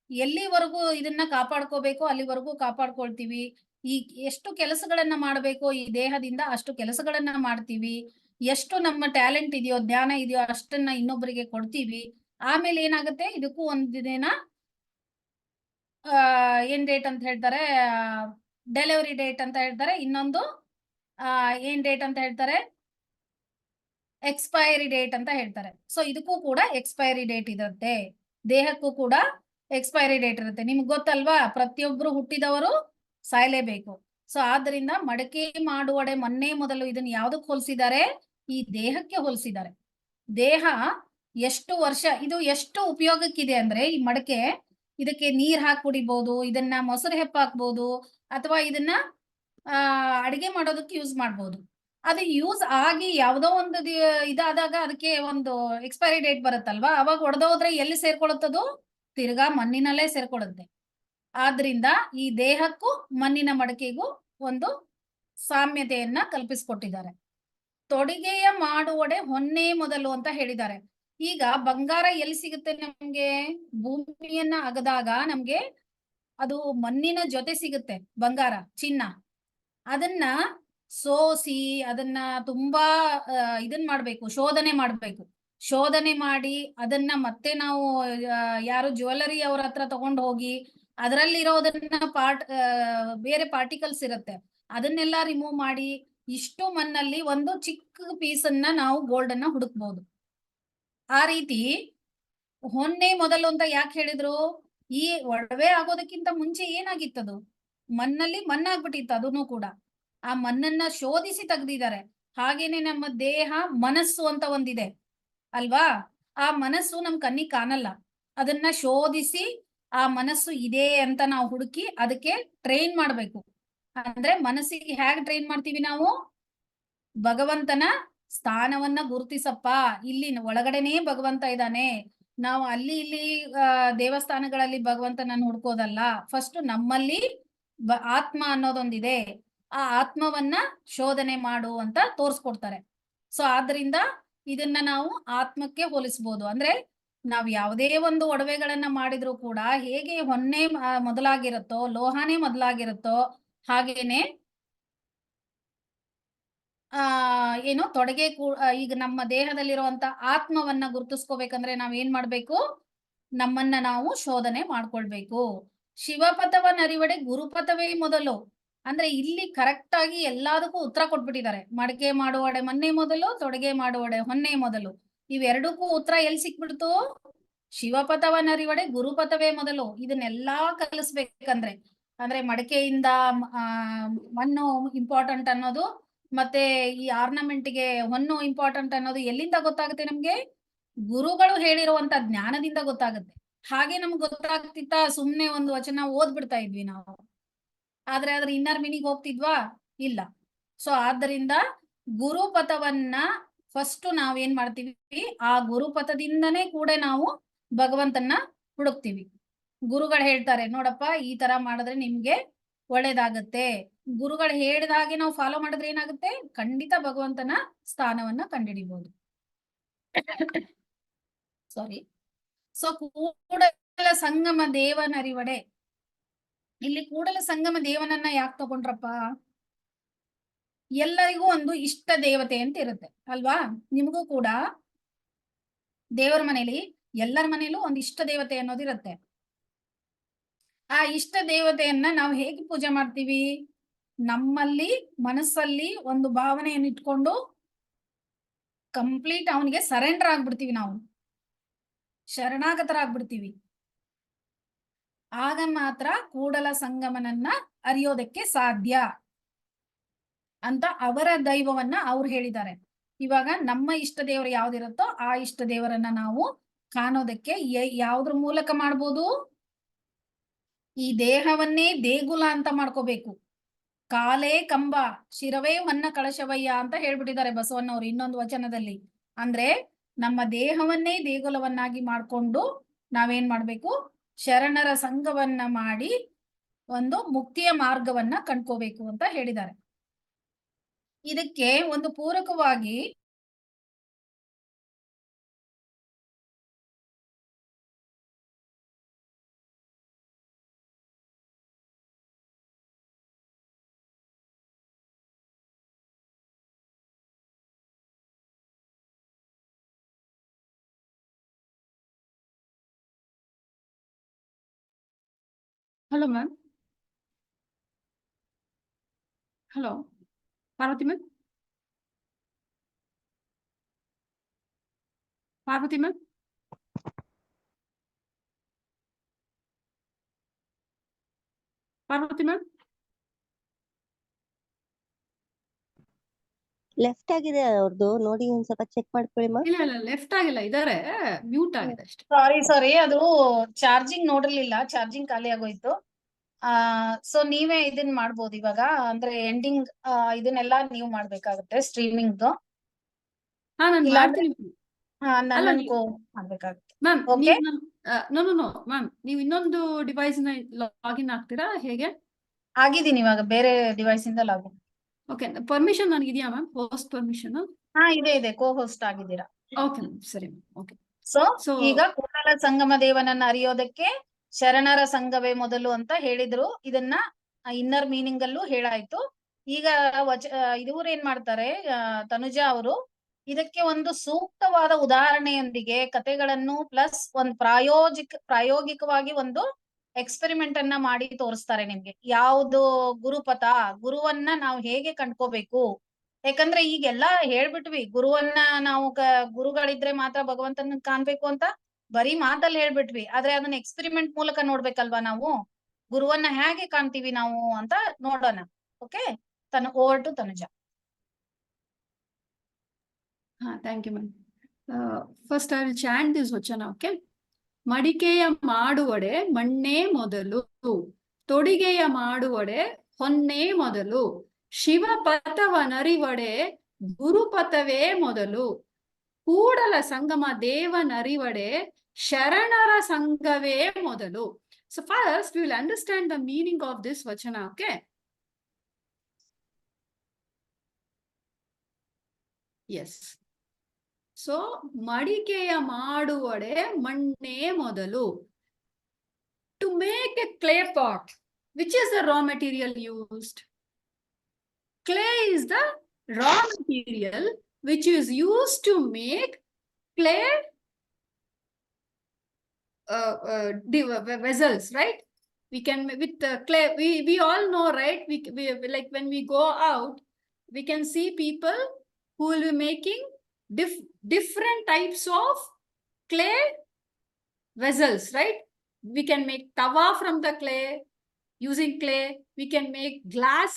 ಎಲ್ಲಿವರೆಗೂ ಇದನ್ನ ಕಾಪಾಡ್ಕೋಬೇಕು ಅಲ್ಲಿವರೆಗೂ ಕಾಪಾಡ್ಕೊಳ್ತೀವಿ. ಈ ಎಷ್ಟು ಕೆಲಸಗಳನ್ನ ಮಾಡಬೇಕು ಈ ದೇಹದಿಂದ ಅಷ್ಟು ಕೆಲಸಗಳನ್ನ ಮಾಡ್ತೀವಿ. ಎಷ್ಟು ನಮ್ಮ ಟ್ಯಾಲೆಂಟ್ ಇದೆಯೋ, ಜ್ಞಾನ ಇದೆಯೋ ಅಷ್ಟನ್ನ ಇನ್ನೊಬ್ಬರಿಗೆ ಕೊಡ್ತೀವಿ. ಆಮೇಲೆ ಏನಾಗುತ್ತೆ, ಇದಕ್ಕೂ ಒಂದು ದಿನ ಏನ್ ಡೇಟ್ ಅಂತ ಹೇಳ್ತಾರೆ, ಡೆಲಿವರಿ ಡೇಟ್ ಅಂತ ಹೇಳ್ತಾರೆ. ಇನ್ನೊಂದು ಏನ್ ಡೇಟ್ ಅಂತ ಹೇಳ್ತಾರೆ, ಎಕ್ಸ್ಪೈರಿ ಡೇಟ್ ಅಂತ ಹೇಳ್ತಾರೆ. ಸೊ ಇದಕ್ಕೂ ಕೂಡ ಎಕ್ಸ್ಪೈರಿ ಡೇಟ್ ಇರುತ್ತೆ, ದೇಹಕ್ಕೂ ಕೂಡ ಎಕ್ಸ್ಪೈರಿ ಡೇಟ್ ಇರುತ್ತೆ. ನಿಮ್ಗೆ ಗೊತ್ತಲ್ವಾ, ಪ್ರತಿಯೊಬ್ರು ಹುಟ್ಟಿದವರು ಸಾಯ್ಲೇಬೇಕು. ಸೊ ಆದ್ರಿಂದ ಮಡಕೆ ಮಾಡುವಡೆ ಮೊನ್ನೆ ಮೊದಲು ಇದನ್ನ ಯಾವ್ದಕ್ಕೆ ಹೋಲಿಸಿದ್ದಾರೆ, ಈ ದೇಹಕ್ಕೆ ಹೋಲಿಸಿದ್ದಾರೆ. ದೇಹ ಎಷ್ಟು ವರ್ಷ, ಇದು ಎಷ್ಟು ಉಪಯೋಗಕ್ಕಿದೆ ಅಂದ್ರೆ ಈ ಮಡಕೆ, ಇದಕ್ಕೆ ನೀರ್ ಹಾಕಿ ಕುಡಿಬಹುದು, ಇದನ್ನ ಮೊಸರು ಹೆಪ್ಪಾಕ್ಬಹುದು, ಅಥವಾ ಇದನ್ನ ಅಡಿಗೆ ಮಾಡೋದಕ್ಕೆ ಯೂಸ್ ಮಾಡ್ಬೋದು. ಅದು ಯೂಸ್ ಆಗಿ ಯಾವ್ದೋ ಒಂದು ಇದಾದಾಗ ಅದಕ್ಕೆ ಒಂದು ಎಕ್ಸ್ಪೈರಿ ಡೇಟ್ ಬರುತ್ತಲ್ವಾ, ಅವಾಗ ಒಡೆದೋದ್ರೆ ಎಲ್ಲಿ ಸೇರ್ಕೊಳ್ಳುತ್ತದು, ತಿರ್ಗಾ ಮಣ್ಣಿನಲ್ಲೇ ಸೇರ್ಕೊಳ್ಳುತ್ತೆ. ಆದ್ರಿಂದ ಈ ದೇಹಕ್ಕೂ ಮಣ್ಣಿನ ಮಡಕೆಗೂ ಒಂದು ಸಾಮ್ಯತೆಯನ್ನ ಕಲ್ಪಿಸ್ಕೊಟ್ಟಿದ್ದಾರೆ. ತೊಡಿಗೆಯ ಮಾಡುವಡೆ ಹೊನ್ನೆ ಮೊದಲು ಅಂತ ಹೇಳಿದ್ದಾರೆ. ಈಗ ಬಂಗಾರ ಎಲ್ಲಿ ಸಿಗುತ್ತೆ ನಮ್ಗೆ, ಭೂಮಿಯನ್ನ ಅಗದಾಗ ನಮ್ಗೆ ಅದು ಮಣ್ಣಿನ ಜೊತೆ ಸಿಗುತ್ತೆ ಬಂಗಾರ, ಚಿನ್ನ. ಅದನ್ನ ಸೋಸಿ ಅದನ್ನ ತುಂಬಾ ಇದನ್ ಮಾಡ್ಬೇಕು, ಶೋಧನೆ ಮಾಡ್ಬೇಕು. ಶೋಧನೆ ಮಾಡಿ ಅದನ್ನ ಮತ್ತೆ ನಾವು ಯಾರು ಜ್ಯುವೆಲರಿ ಅವ್ರ ಹತ್ರ ತಗೊಂಡು ಹೋಗಿ ಅದರಲ್ಲಿರೋದನ್ನ ಬೇರೆ ಪಾರ್ಟಿಕಲ್ಸ್ ಇರುತ್ತೆ, ಅದನ್ನೆಲ್ಲ ರಿಮೂವ್ ಮಾಡಿ ಇಷ್ಟು ಮಣ್ಣಲ್ಲಿ ಒಂದು ಚಿಕ್ಕ ಪೀಸನ್ನ ನಾವು ಗೋಲ್ಡ್ ಅನ್ನ ಹುಡುಕ್ಬಹುದು. ಆ ರೀತಿ ಹೊನ್ನೆ ಮೊದಲು ಅಂತ ಯಾಕೆ ಹೇಳಿದ್ರು, ಈ ಒಡವೆ ಆಗೋದಕ್ಕಿಂತ ಮುಂಚೆ ಏನಾಗಿತ್ತದು, ಮಣ್ಣಲ್ಲಿ ಮಣ್ಣಾಗ್ಬಿಟ್ಟಿತ್ತು. ಅದನ್ನು ಕೂಡ ಆ ಮಣ್ಣನ್ನ ಶೋಧಿಸಿ ತೆಗ್ದಿದ್ದಾರೆ. ಹಾಗೇನೆ ನಮ್ಮ ದೇಹ, ಮನಸ್ಸು ಅಂತ ಒಂದಿದೆ ಅಲ್ವಾ, ಆ ಮನಸ್ಸು ನಮ್ ಕಣ್ಣಿಗೆ ಕಾಣಲ್ಲ. ಅದನ್ನ ಶೋಧಿಸಿ ಆ ಮನಸ್ಸು ಇದೆ ಅಂತ ನಾವು ಹುಡುಕಿ ಅದಕ್ಕೆ ಟ್ರೈನ್ ಮಾಡ್ಬೇಕು. ಅಂದ್ರೆ ಮನಸ್ಸಿಗೆ ಹೇಗೆ ಟ್ರೈನ್ ಮಾಡ್ತೀವಿ ನಾವು, ಭಗವಂತನ ಸ್ಥಾನವನ್ನ ಗುರುತಿಸಪ್ಪ, ಇಲ್ಲಿ ಒಳಗಡೆನೇ ಭಗವಂತ ಇದ್ದಾನೆ, ನಾವು ಅಲ್ಲಿ ಇಲ್ಲಿ ದೇವಸ್ಥಾನಗಳಲ್ಲಿ ಭಗವಂತನನ್ನು ಹುಡ್ಕೋದಲ್ಲ, ಫಸ್ಟ್ ನಮ್ಮಲ್ಲಿ ಆತ್ಮ ಅನ್ನೋದೊಂದಿದೆ, ಆ ಆತ್ಮವನ್ನ ಶೋಧನೆ ಮಾಡು ಅಂತ ತೋರ್ಸ್ಕೊಡ್ತಾರೆ. ಸೊ ಆದ್ರಿಂದ ಇದನ್ನ ನಾವು ಆತ್ಮಕ್ಕೆ ಹೋಲಿಸ್ಬೋದು. ಅಂದ್ರೆ ನಾವ್ ಯಾವುದೇ ಒಂದು ಒಡವೆಗಳನ್ನ ಮಾಡಿದ್ರು ಕೂಡ ಹೇಗೆ ಹೊನ್ನೆ ಮೊದಲಾಗಿರುತ್ತೋ, ಲೋಹನೇ ಮೊದಲಾಗಿರುತ್ತೋ, ಹಾಗೇನೆ ಏನು ತೊಡಗೆ ಈಗ ನಮ್ಮ ದೇಹದಲ್ಲಿರುವಂತ ಆತ್ಮವನ್ನ ಗುರುತಿಸ್ಕೋಬೇಕಂದ್ರೆ ನಾವ್ ಏನ್ ಮಾಡ್ಬೇಕು, ನಮ್ಮನ್ನ ನಾವು ಶೋಧನೆ ಮಾಡ್ಕೊಳ್ಬೇಕು. ಶಿವಪಥವನ್ನರಿವಡೆ ಗುರುಪಥವೇ ಮೊದಲು. ಅಂದ್ರೆ ಇಲ್ಲಿ ಕರೆಕ್ಟ್ ಆಗಿ ಎಲ್ಲದಕ್ಕೂ ಉತ್ತರ ಕೊಟ್ಬಿಟ್ಟಿದ್ದಾರೆ. ಮಡಕೆ ಮಾಡುವಡೆ ಮೊನ್ನೆ ಮೊದಲು, ತೊಡಗೆ ಮಾಡುವಡೆ ಹೊನ್ನೆ ಮೊದಲು. ಇವೆರಡಕ್ಕೂ ಉತ್ತರ ಎಲ್ಲಿ ಸಿಕ್ಬಿಡ್ತು, ಶಿವಪಥವನ್ನರಿವಡೆ ಗುರುಪಥವೇ ಮೊದಲು. ಇದನ್ನೆಲ್ಲಾ ಕಲಿಸ್ಬೇಕಂದ್ರೆ, ಅಂದ್ರೆ ಮಡಕೆಯಿಂದ ಮಣ್ಣು ಇಂಪಾರ್ಟೆಂಟ್ ಅನ್ನೋದು, ಮತ್ತೆ ಈ ಆರ್ನಮೆಂಟ್ಗೆ ಹೊನ್ನು ಇಂಪಾರ್ಟೆಂಟ್ ಅನ್ನೋದು ಎಲ್ಲಿಂದ ಗೊತ್ತಾಗುತ್ತೆ ನಮ್ಗೆ, ಗುರುಗಳು ಹೇಳಿರುವಂತ ಜ್ಞಾನದಿಂದ ಗೊತ್ತಾಗುತ್ತೆ. ಹಾಗೆ ನಮ್ಗೆ ಗೊತ್ತಾಗ್ತಿತ್ತ, ಸುಮ್ನೆ ಒಂದು ವಚನ ಓದ್ಬಿಡ್ತಾ ಇದ್ವಿ ನಾವು, ಆದ್ರೆ ಅದ್ರ ಇನ್ನರ್ ಮೀನಿಂಗ್ ಹೋಗ್ತಿದ್ವಾ, ಇಲ್ಲ. ಸೊ ಆದ್ದರಿಂದ ಗುರುಪಥವನ್ನ ಫಸ್ಟ್ ನಾವೇನ್ ಮಾಡ್ತೀವಿ, ಆ ಗುರುಪಥದಿಂದನೇ ಕೂಡ ನಾವು ಭಗವಂತನ ಹುಡುಕ್ತಿವಿ. ಗುರುಗಳು ಹೇಳ್ತಾರೆ, ನೋಡಪ್ಪ ಈ ತರ ಮಾಡಿದ್ರೆ ನಿಮ್ಗೆ ಒಳ್ಳೇದಾಗತ್ತೆ. ಗುರುಗಳು ಹೇಳಿದ ಹಾಗೆ ನಾವು ಫಾಲೋ ಮಾಡಿದ್ರೆ ಏನಾಗುತ್ತೆ, ಖಂಡಿತ ಭಗವಂತನ ಸ್ಥಾನವನ್ನ ಕಂಡುಹಿಡಿಬಹುದು. ಸಾರಿ. ಸೊ ಕೂಡಲ ಸಂಗಮ ದೇವನರಿವಡೆ, ಇಲ್ಲಿ ಕೂಡಲ ಸಂಗಮ ದೇವನನ್ನ ಯಾಕೆ ತಗೊಂಡ್ರಪ್ಪ, ಎಲ್ಲರಿಗೂ ಒಂದು ಇಷ್ಟ ದೇವತೆ ಅಂತ ಇರುತ್ತೆ ಅಲ್ವಾ. ನಿಮಗೂ ಕೂಡ ದೇವರ ಮನೇಲಿ, ಎಲ್ಲರ ಮನೇಲೂ ಒಂದು ಇಷ್ಟ ದೇವತೆ ಅನ್ನೋದಿರುತ್ತೆ. ಆ ಇಷ್ಟ ದೇವತೆಯನ್ನ ನಾವು ಹೇಗೆ ಪೂಜೆ ಮಾಡ್ತೀವಿ, ನಮ್ಮಲ್ಲಿ ಮನಸ್ಸಲ್ಲಿ ಒಂದು ಭಾವನೆಯನ್ನು ಇಟ್ಕೊಂಡು ಕಂಪ್ಲೀಟ್ ಅವನಿಗೆ ಸರೆಂಡರ್ ಆಗ್ಬಿಡ್ತೀವಿ, ನಾವು ಶರಣಾಗತರಾಗ್ಬಿಡ್ತೀವಿ. ಆಗ ಮಾತ್ರ ಕೂಡಲ ಸಂಗಮನನ್ನ ಅರಿಯೋದಕ್ಕೆ ಸಾಧ್ಯ ಅಂತ ಅವರ ದೈವವನ್ನ ಅವ್ರು ಹೇಳಿದ್ದಾರೆ. ಇವಾಗ ನಮ್ಮ ಇಷ್ಟ ದೇವರು ಯಾವ್ದಿರುತ್ತೋ ಆ ಇಷ್ಟ ದೇವರನ್ನ ನಾವು ಕಾಣೋದಕ್ಕೆ ಯಾವ್ದ್ರ ಮೂಲಕ ಮಾಡ್ಬೋದು, ಈ ದೇಹವನ್ನೇ ದೇಗುಲ ಅಂತ ಮಾಡ್ಕೋಬೇಕು. ಕಾಲೇ ಕಂಬ, ಶಿರವೇ ಹೊನ್ನ ಕಳಶವಯ್ಯ ಅಂತ ಹೇಳ್ಬಿಟ್ಟಿದ್ದಾರೆ ಬಸವಣ್ಣವ್ರು ಇನ್ನೊಂದು ವಚನದಲ್ಲಿ. ಅಂದ್ರೆ ನಮ್ಮ ದೇಹವನ್ನೇ ದೇಗುಲವನ್ನಾಗಿ ಮಾಡ್ಕೊಂಡು ನಾವೇನ್ ಮಾಡ್ಬೇಕು, ಶರಣರ ಸಂಘವನ್ನ ಮಾಡಿ ಒಂದು ಮುಕ್ತಿಯ ಮಾರ್ಗವನ್ನ ಕಂಡ್ಕೋಬೇಕು ಅಂತ ಹೇಳಿದ್ದಾರೆ. ಇದಕ್ಕೆ ಒಂದು ಪೂರಕವಾಗಿ Hello, ma'am. Hello, Parvati ma'am. Parvati ma'am. Parvati ma'am. Left ಆಗಿದೆ ಅವ್ರದ್ದು, ನೋಡಿ ಒಂದ್ ಸ್ವಲ್ಪ ಚೆಕ್ ಮಾಡ್ಕೊಳ್ಳಿ ಮಾ. ಇಲ್ಲ ಇಲ್ಲ ಲೆಫ್ಟ್ ಆಗಿಲ್ಲ, ಇದಾರೆ ಮ್ಯೂಟ್ ಆಗಿದೆ ಅಷ್ಟೇ. ಸಾರಿ ಅದು ಚಾರ್ಜಿಂಗ್ ನೋಡಿರ್ಲಿಲ್ಲ, ಚಾರ್ಜಿಂಗ್ ಖಾಲಿ ಆಗೋಯ್ತು. ಸೊ ನೀವೇ ಇದನ್ ಮಾಡ್ಬೋದು ಇವಾಗ, ಅಂದ್ರೆ ಎಂಡಿಂಗ್ ಇದನ್ನೆಲ್ಲ ನೀವು ಮಾಡ್ಬೇಕಾಗುತ್ತೆ ಸ್ಟ್ರೀಮಿಂಗ್. ಹಾ ನಾನು ಇಲ್ಲ ಮಾಡ್ತೀನಿ ಮಾಡ್ಬೇಕಾಗುತ್ತೆ. ಮ್ಯಾಮ್. Okay. ನೋ ಮ್ಯಾಮ್, ನೀವು ಇನ್ನೊಂದು ಡಿವೈಸ್ ನ ಲಾಗಿನ್ ಆಗ್ತೀರಾ ಹೇಗೆ? ಆಗಿದ್ದೀನಿ ಇವಾಗ ಬೇರೆ ಡಿವೈಸ್ ಇಂದ ಲಾಗಿನ್. ಓಕೆ, ಪರ್ಮಿಷನ್ ನನಗಿದೆಯಾ ಮ್ಯಾಮ್? Host permission? ಹಾ ಇದೆ, ಕೋ ಹೋಸ್ಟ್ ಆಗಿದ್ದೀರಾ. ಓಕೆ ಮ್ಯಾಮ್, ಸರಿ ಮ್ಯಾಮ್. ಓಕೆ. ಸೊ ಈಗ ಕೂಡಲ ಸಂಗಮ ದೇವನನ್ನ ಅರಿಯೋದಕ್ಕೆ ಶರಣರ ಸಂಘವೇ ಮೊದಲು ಅಂತ ಹೇಳಿದ್ರು. ಇದನ್ನ ಇನ್ನರ್ ಮೀನಿಂಗ್ ಅಲ್ಲೂ ಹೇಳಾಯ್ತು. ಈಗ ಇವ್ರು ಏನ್ ಮಾಡ್ತಾರೆ, ತನುಜಾ ಅವರು ಇದಕ್ಕೆ ಒಂದು ಸೂಕ್ತವಾದ ಉದಾಹರಣೆಯೊಂದಿಗೆ ಕಥೆಗಳನ್ನು ಪ್ಲಸ್ ಒಂದು ಪ್ರಾಯೋಗಿಕವಾಗಿ ಒಂದು ಎಕ್ಸ್ಪೆರಿಮೆಂಟ್ ಅನ್ನ ಮಾಡಿ ತೋರಿಸ್ತಾರೆ ನಿಮ್ಗೆ. ಯಾವ್ದು ಗುರುವನ್ನ ನಾವು ಹೇಗೆ ಕಂಡ್ಕೋಬೇಕು. ಯಾಕಂದ್ರೆ ಈಗೆಲ್ಲಾ ಹೇಳ್ಬಿಟ್ವಿ, ಗುರುವನ್ನ ನಾವು ಗುರುಗಳಿದ್ರೆ ಮಾತ್ರ ಭಗವಂತನ ಕಾಣ್ಬೇಕು ಅಂತ ಬರೀ ಮಾತಲ್ಲಿ ಹೇಳ್ಬಿಟ್ವಿ. ಆದ್ರೆ ಅದನ್ನ ಎಕ್ಸ್ಪೆರಿಮೆಂಟ್ ಮೂಲಕ ನೋಡ್ಬೇಕಲ್ವಾ ನಾವು, ಗುರುವನ್ನ ಹೇಗೆ ಕಾಣ್ತೀವಿ ನಾವು ಅಂತ ನೋಡೋಣ. Okay, over to Tanuja. Thank you ma'am. First I will chant this vachana. Okay. ಮಡಿಕೆಯ ಮಾಡುವಡೆ ಮಣ್ಣೇ ಮೊದಲು, ತೊಡಿಗೆಯ ಮಾಡುವಡೆ ಹೊನ್ನೇ ಮೊದಲು, ಶಿವಪಥವನರಿವಡೆ ಗುರುಪಥವೇ ಮೊದಲು, ಕೂಡಲ ಸಂಗಮ ದೇವನರಿವಡೆ ಶರಣರ ಸಂಘವೇ ಮೊದಲು. So first we will understand the meaning of this vachana. Okay. Yes. So ಮಡಿಕೆಯ ಮಾಡುವಡೆ ಮಣ್ಣೇ ಮೊದಲು. To make a clay pot, which is the raw material used? Clay is the raw material which is used to make clay vessels, right? We can, with clay, we all know, right? We like when we go out, we can see people who will be making different types of clay vessels, right? We can make tawa from the clay, using clay. We can make glass,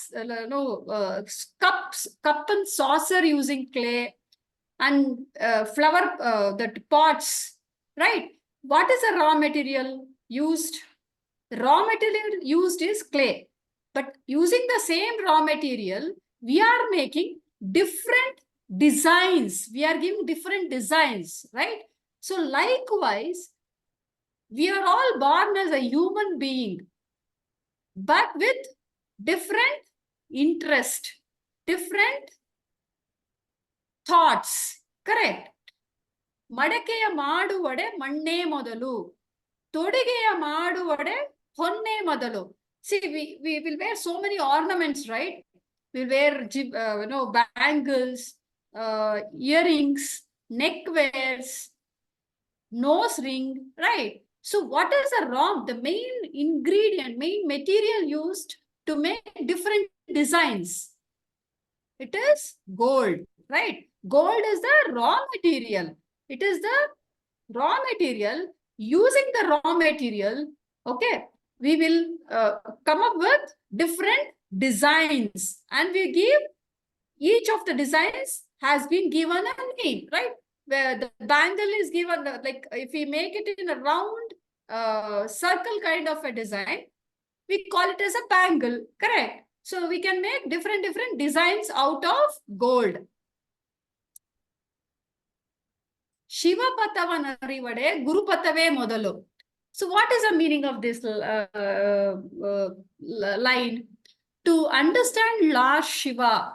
cup and saucer using clay, and flower, that pots, right? What is the raw material used? The raw material used is clay. But using the same raw material, we are making different designs. We are giving different designs, right? So likewise, we are all born as a human being, but with different interest, different thoughts, correct? ಮಡಕೆಯ ಮಾಡುವಡೆ ಮಣ್ಣೇ ಮೊದಲು, ತೊಡಿಗೆಯ ಮಾಡುವಡೆ ಹೊನ್ನೇ ಮೊದಲು. See, we will wear so many ornaments, right? We'll wear bangles, earrings, neck wears, nose ring, right? So what is the main ingredient, main material used to make different designs? It is gold, right? Gold is the raw material. It is the raw material. Using the raw material, okay, we will come up with different designs, and we give, each of the designs has been given a name, right? Where the bangle is given, like if we make it in a round circle kind of a design, we call it as a bangle, correct? So we can make different designs out of gold. ಶಿವಪಥವನರಿವಡೆ ಗುರುಪಥವೇ ಮೊದಲು. So what is the meaning of this line? To understand Lord Shiva,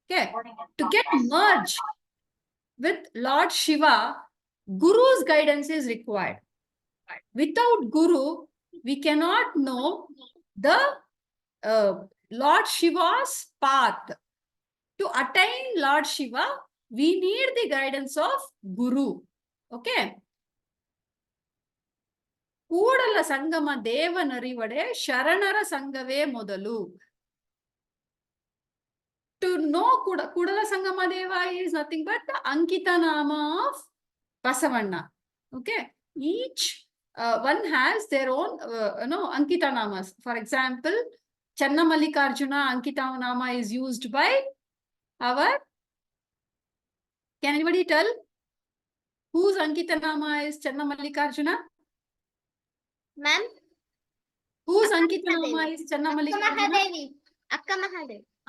okay, to get merged with Lord Shiva, Guru's guidance is required. Without Guru, we cannot know the Lord Shiva's path. To attain Lord Shiva, we need the guidance of Guru. Okay. Kudala Sangama ದೇವನರಿವಡೆ ಶರಣರ ಸಂಘವೇ ಮೊದಲು. To know Kudala Sangama Deva is nothing but the Ankita Nama of Basavanna. Okay. Each one has their own Ankita Namas. For example, Channa Mallikarjuna Ankita Nama is used by our. Can anybody tell whose Ankita Nama is Channa Mallikarjuna? Ma'am? Whose Ankita Nama is Channa Mallikarjuna?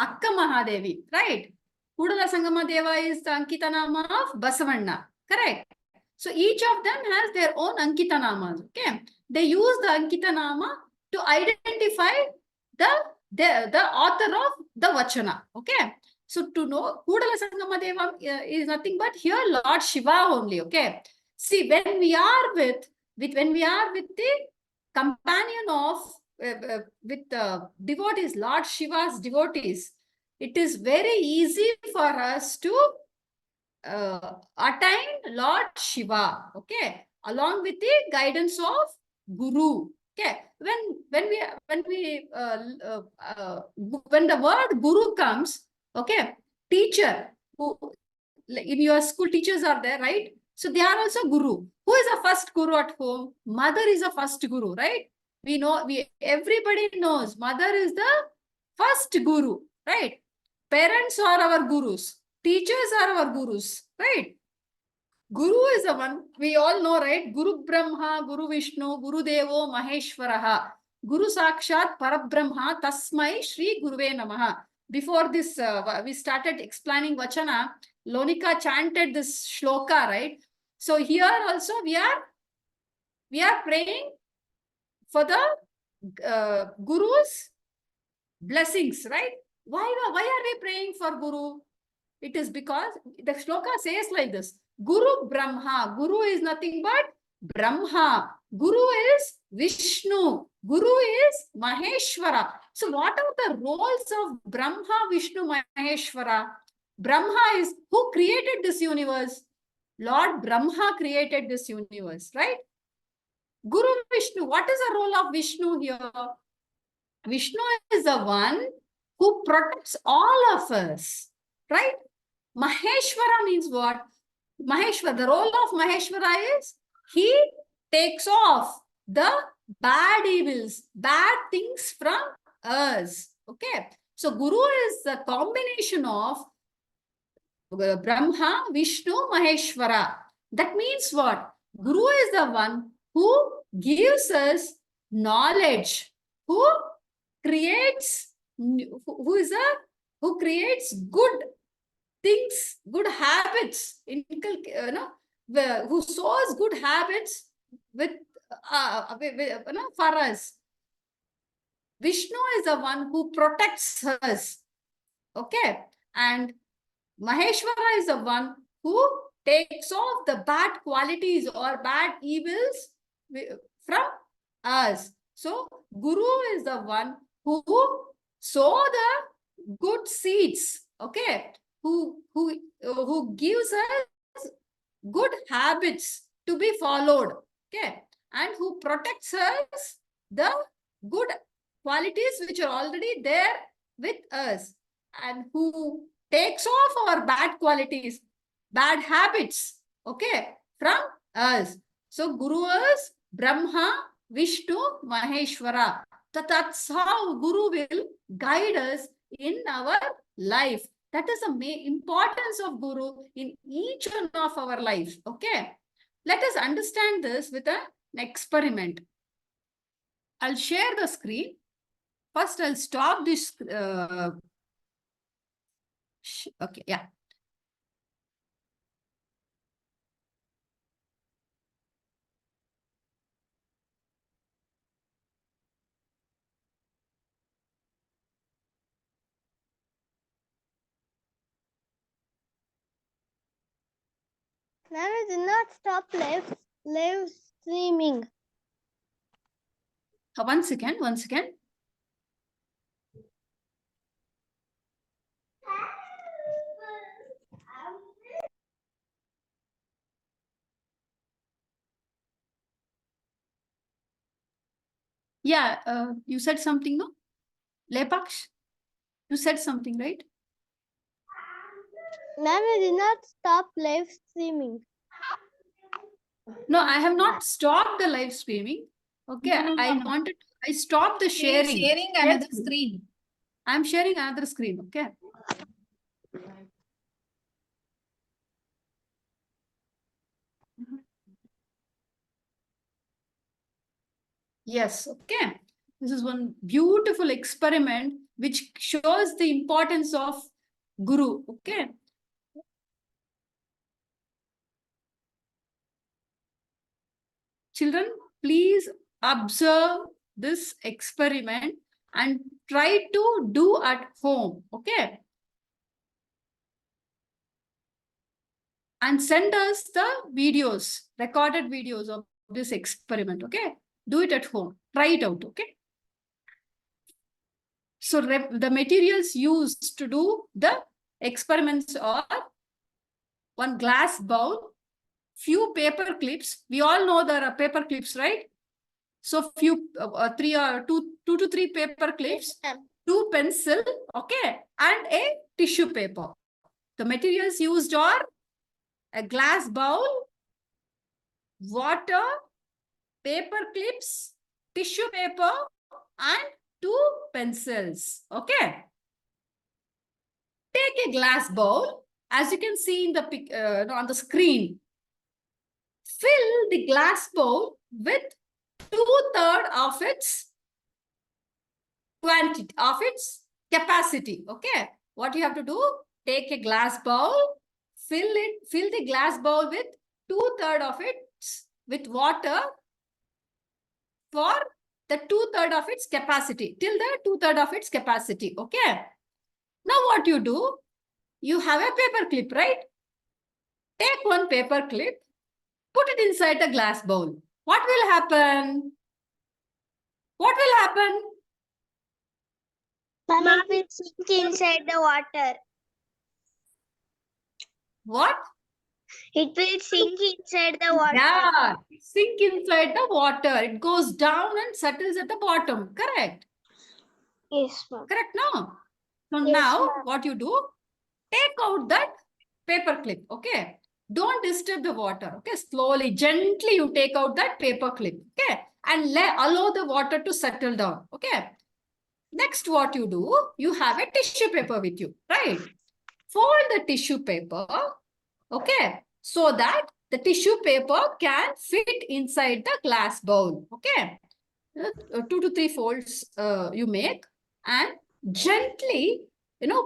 Akka Mahadevi, right? Kudala Sangama Deva is the Ankita Nama of Basavanna, correct? So each of them has their own Ankita Namas, okay? They use the Ankita Nama to identify the author of the Vachana, okay? So to know Kudala Sangama Deva is nothing but here Lord Shiva only, okay? See, when we are with the companion of with devotees, Lord Shiva's devotees, it is very easy for us to attain Lord Shiva, okay, along with the guidance of Guru. Okay, when the word Guru comes, okay, teacher, who in your school teachers are there, right? So they are also Guru. Who is the first Guru at home? Mother is the first Guru, right? We know, everybody knows mother is the first Guru, right? Parents are our Gurus. Teachers are our Gurus, right? Guru is the one, we all know, right? Guru Brahma, Guru Vishnu, Guru Devo Maheshwaraha, Guru Sakshat Parabrahma, Tasmai Shri Guruve Namaha. Before this, we started explaining Vachana, Lonika chanted this shloka, right? So here also we are praying for the Guru's blessings, right? Why are we praying for Guru? It is because the shloka says like this: Guru Brahma. Guru is nothing but Brahma. Guru is Vishnu. Guru is Maheshwara. So what are the roles of Brahma, Vishnu, Maheshwara? Brahma is who created this universe. Lord Brahma created this universe, right? Guru Vishnu, what is the role of Vishnu here? Vishnu is the one who protects all of us, right? Maheshwara means what? Maheshwara, the role of Maheshwara is he takes off the bad evils, bad things from us, okay? So Guru is the combination of Brahma, Vishnu, Maheshwara. That means what? Guru is the one who gives us knowledge, who creates good things, good habits, who sows good habits with for us. Vishnu is the one who protects us, okay? And Maheshwara is the one who takes off the bad qualities or bad evils from us. So Guru is the one who sow the good seeds, okay? Who gives us good habits to be followed, okay? And who protects us the good qualities which are already there with us, and who takes off our bad qualities, bad habits, okay, from us. So Guru is Brahma, Vishnu, Maheshwara. That's how Guru will guide us in our life. That is the main importance of Guru in each one of our lives, okay? Let us understand this with an experiment. I'll share the screen. First, I'll stop this. Okay, yeah. Ma'am, do not stop live streaming. One second, one second. Yeah, you said something, no? Lepaksh, you said something, right? Ma'am, do not stop live streaming. No, I have not stopped the live streaming. Okay, No, I no. I stopped the She is sharing. sharing another screen. I'm sharing another screen, okay? Yes, okay. This is one beautiful experiment which shows the importance of Guru, okay? Children, please observe this experiment and try to do at home, okay? And send us the videos, recorded videos of this experiment, okay? Do it at home. Try it out, okay? So the materials used to do the experiments are one glass bowl, few paper clips. We all know there are paper clips, right? So few, two to three paper clips, two pencil, okay, and a tissue paper. The materials used are a glass bowl, water, paper clips, tissue paper, and two pencils, okay? Take a glass bowl, as you can see in the on the screen. Fill the glass bowl with 2/3 of its quantity, of its capacity, okay? What you have to do, take a glass bowl, fill the glass bowl with 2/3 of it with water for the 2/3 of its capacity, till the 2/3 of its capacity, okay? Now what you do, you have a paper clip, right? Take one paper clip, put it inside the glass bowl. What will happen? What will happen? Ma'am, it will sink inside the water. What? It will sink inside the water. Yeah, sink inside the water. It goes down and settles at the bottom. Correct? Yes, ma'am. Correct, no? So Yes, now ma'am. what you do, take out that paper clip, okay? Don't disturb the water, okay? Slowly, gently you take out that paper clip, okay? And allow the water to settle down, okay? Next, what you do, you have a tissue paper with you, right? Fold the tissue paper, okay? So that the tissue paper can fit inside the glass bowl, okay? 2 to 3 folds you make and gently,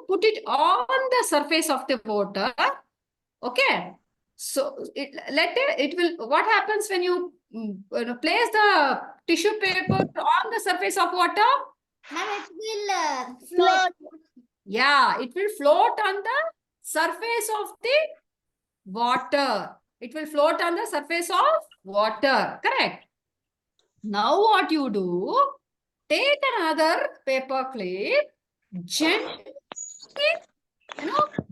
put it on the surface of the water, okay? So it will, what happens when you place the tissue paper on the surface of water? Ma'am, it will float. Yeah, it will float on the surface of the water. It will float on the surface of water. Correct. Now what you do, take another paper clip, gently,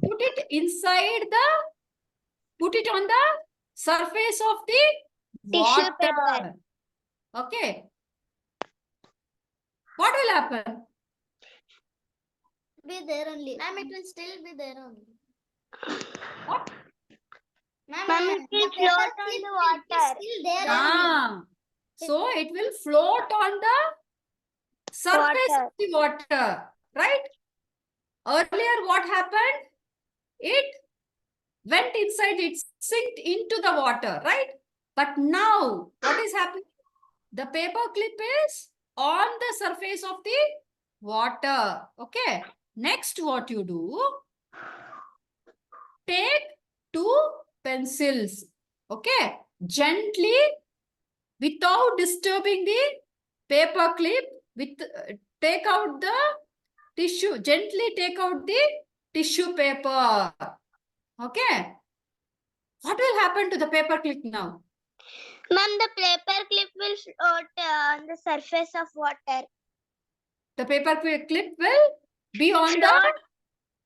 put it inside put it on the surface of the Tissue water. paper. Okay. What will happen? Be there only. Ma'am, it will still be there only. What? Ma'am, it will float on the water. Still there Ah, so it will float on the surface Water. of the water, right? Earlier, what happened? It went inside, it sinked into the water, right? But now, what is happening? The paper clip is on the surface of the water, okay? Next, what you do? Take two pencils, okay? Gently, without disturbing the paper clip, take out the tissue, gently take out the tissue paper, okay? What will happen to the paper clip now? Ma'am, the paper clip will float on the surface of water. The paper clip will be on the, Float.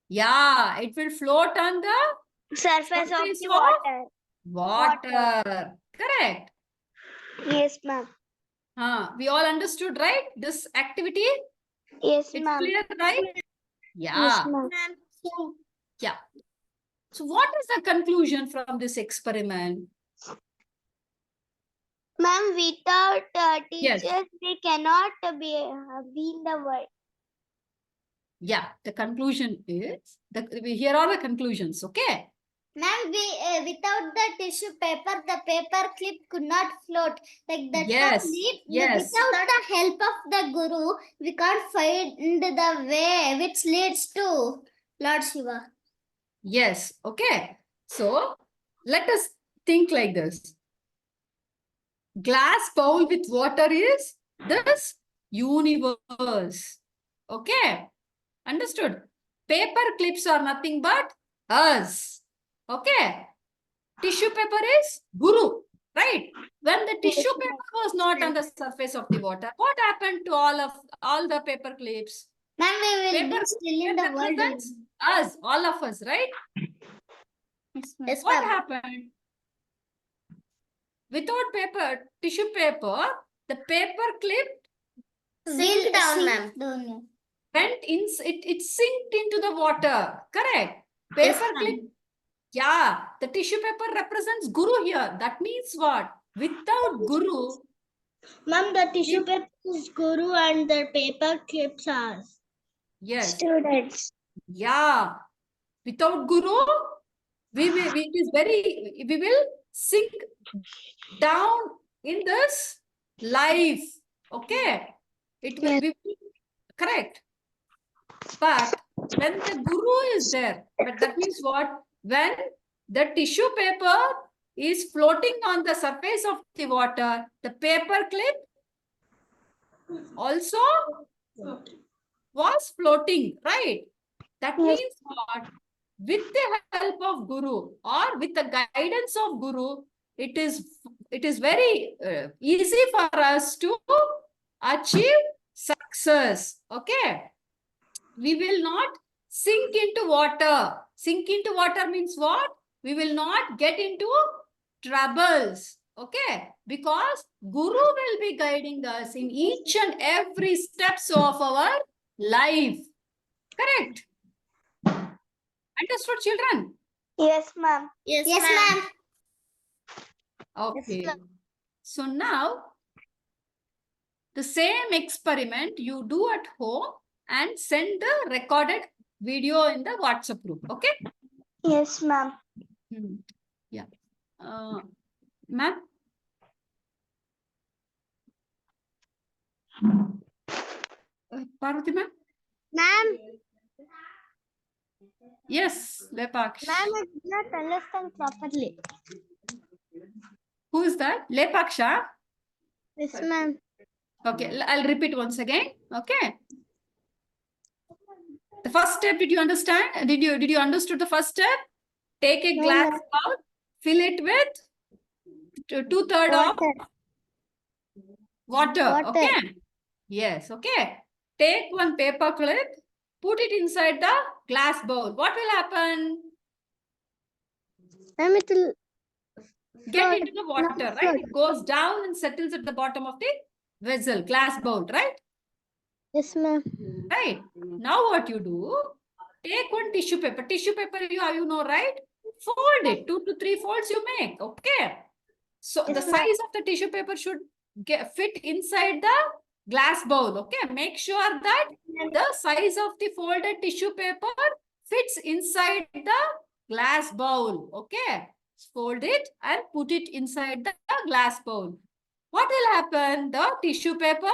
yeah, it will float on the Surface of surface the of water. water. Correct. Yes, ma'am. We all understood, right? This activity? Yes, It's ma'am. clear, right? Yes, Yeah. ma'am. So, yeah. So what is the conclusion from this experiment? Ma'am, without Yes. teachers, we cannot be in the world. Yeah, the conclusion is, here are the conclusions, okay? Ma'am, without the tissue paper, the paper clip could not float. Like that. Yes, yes. Without the help of the guru, we can't find the way which leads to Lord Shiva. Yes, okay. So let us think like this. Glass bowl with water is this universe. Okay, understood? Paper clips are nothing but us. Okay. Tissue paper is Guru, right? When the tissue paper was not on the surface of the water, what happened to all the paper clips? Ma'am, we will Paper be still in the world. represents us, all of us, right? Yes, What ma'am. happened? Without paper, tissue paper, the paper clip Will down, ma'am. went in, it sinked into the water. Correct. Yes, Paper ma'am. clip, yeah, the tissue paper represents Guru here. That means what? Without Guru, Ma'am, the tissue paper is guru and the paper clips are yes, students. yeah. Without Guru, we will sink down in this life. Okay, it will be correct. But when the Guru is there, but that means what? When the tissue paper is floating on the surface of the water, the paper clip also was floating, right? That Yes. means what? With the help of Guru or with the guidance of Guru, it is very easy for us to achieve success. Okay. We will not sink into water. Sink into water means what? We will not get into troubles. Okay. Because Guru will be guiding us in each and every steps of our life. Correct. Understood, children? Yes, ma'am. Yes, ma'am. Okay. ma'am. So now, the same experiment you do at home and send the recorded video in the WhatsApp group. Okay? Yes, ma'am. Yeah. Ma'am? Parvati ma'am? Ma'am, Yes, Lepaksh. ma'am, I did not understand properly. Who is that? Lepaksha? Yes, ma'am. Okay, I'll repeat once again. Okay. The first step, did you understand? Did you understood the first step? Take a No, glass ma'am. bowl, fill it with 2/3 of water. Water. Okay. Yes. Okay. Take one paper clip, put it inside the glass bowl. What will happen? Ma'am, it will Get float. into the water, right? It goes down and settles at the bottom of the vessel, glass bowl, right? Yes, ma'am. Right. Now what you do? Take one tissue paper. Tissue paper, you know, right? Fold it. 2 to 3 folds you make. Okay. So Yes, the ma'am. size of the tissue paper should fit inside the glass bowl. Okay. Make sure that the size of the folded tissue paper fits inside the glass bowl. Okay. Fold it and put it inside the glass bowl. What will happen? The tissue paper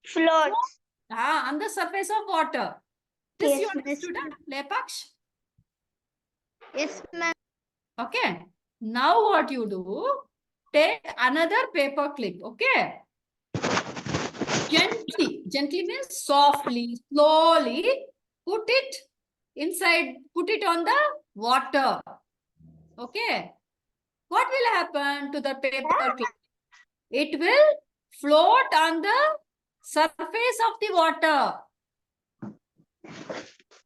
Floats. on the surface of water. This Yes, you ma'am. understood, Lepaksh? Yes, ma'am. Okay. Now what you do? Take another paper clip. Okay. Gently means softly, slowly put it inside, put it on the water. Okay. What will happen to the paper clip? It will float on the surface of the water.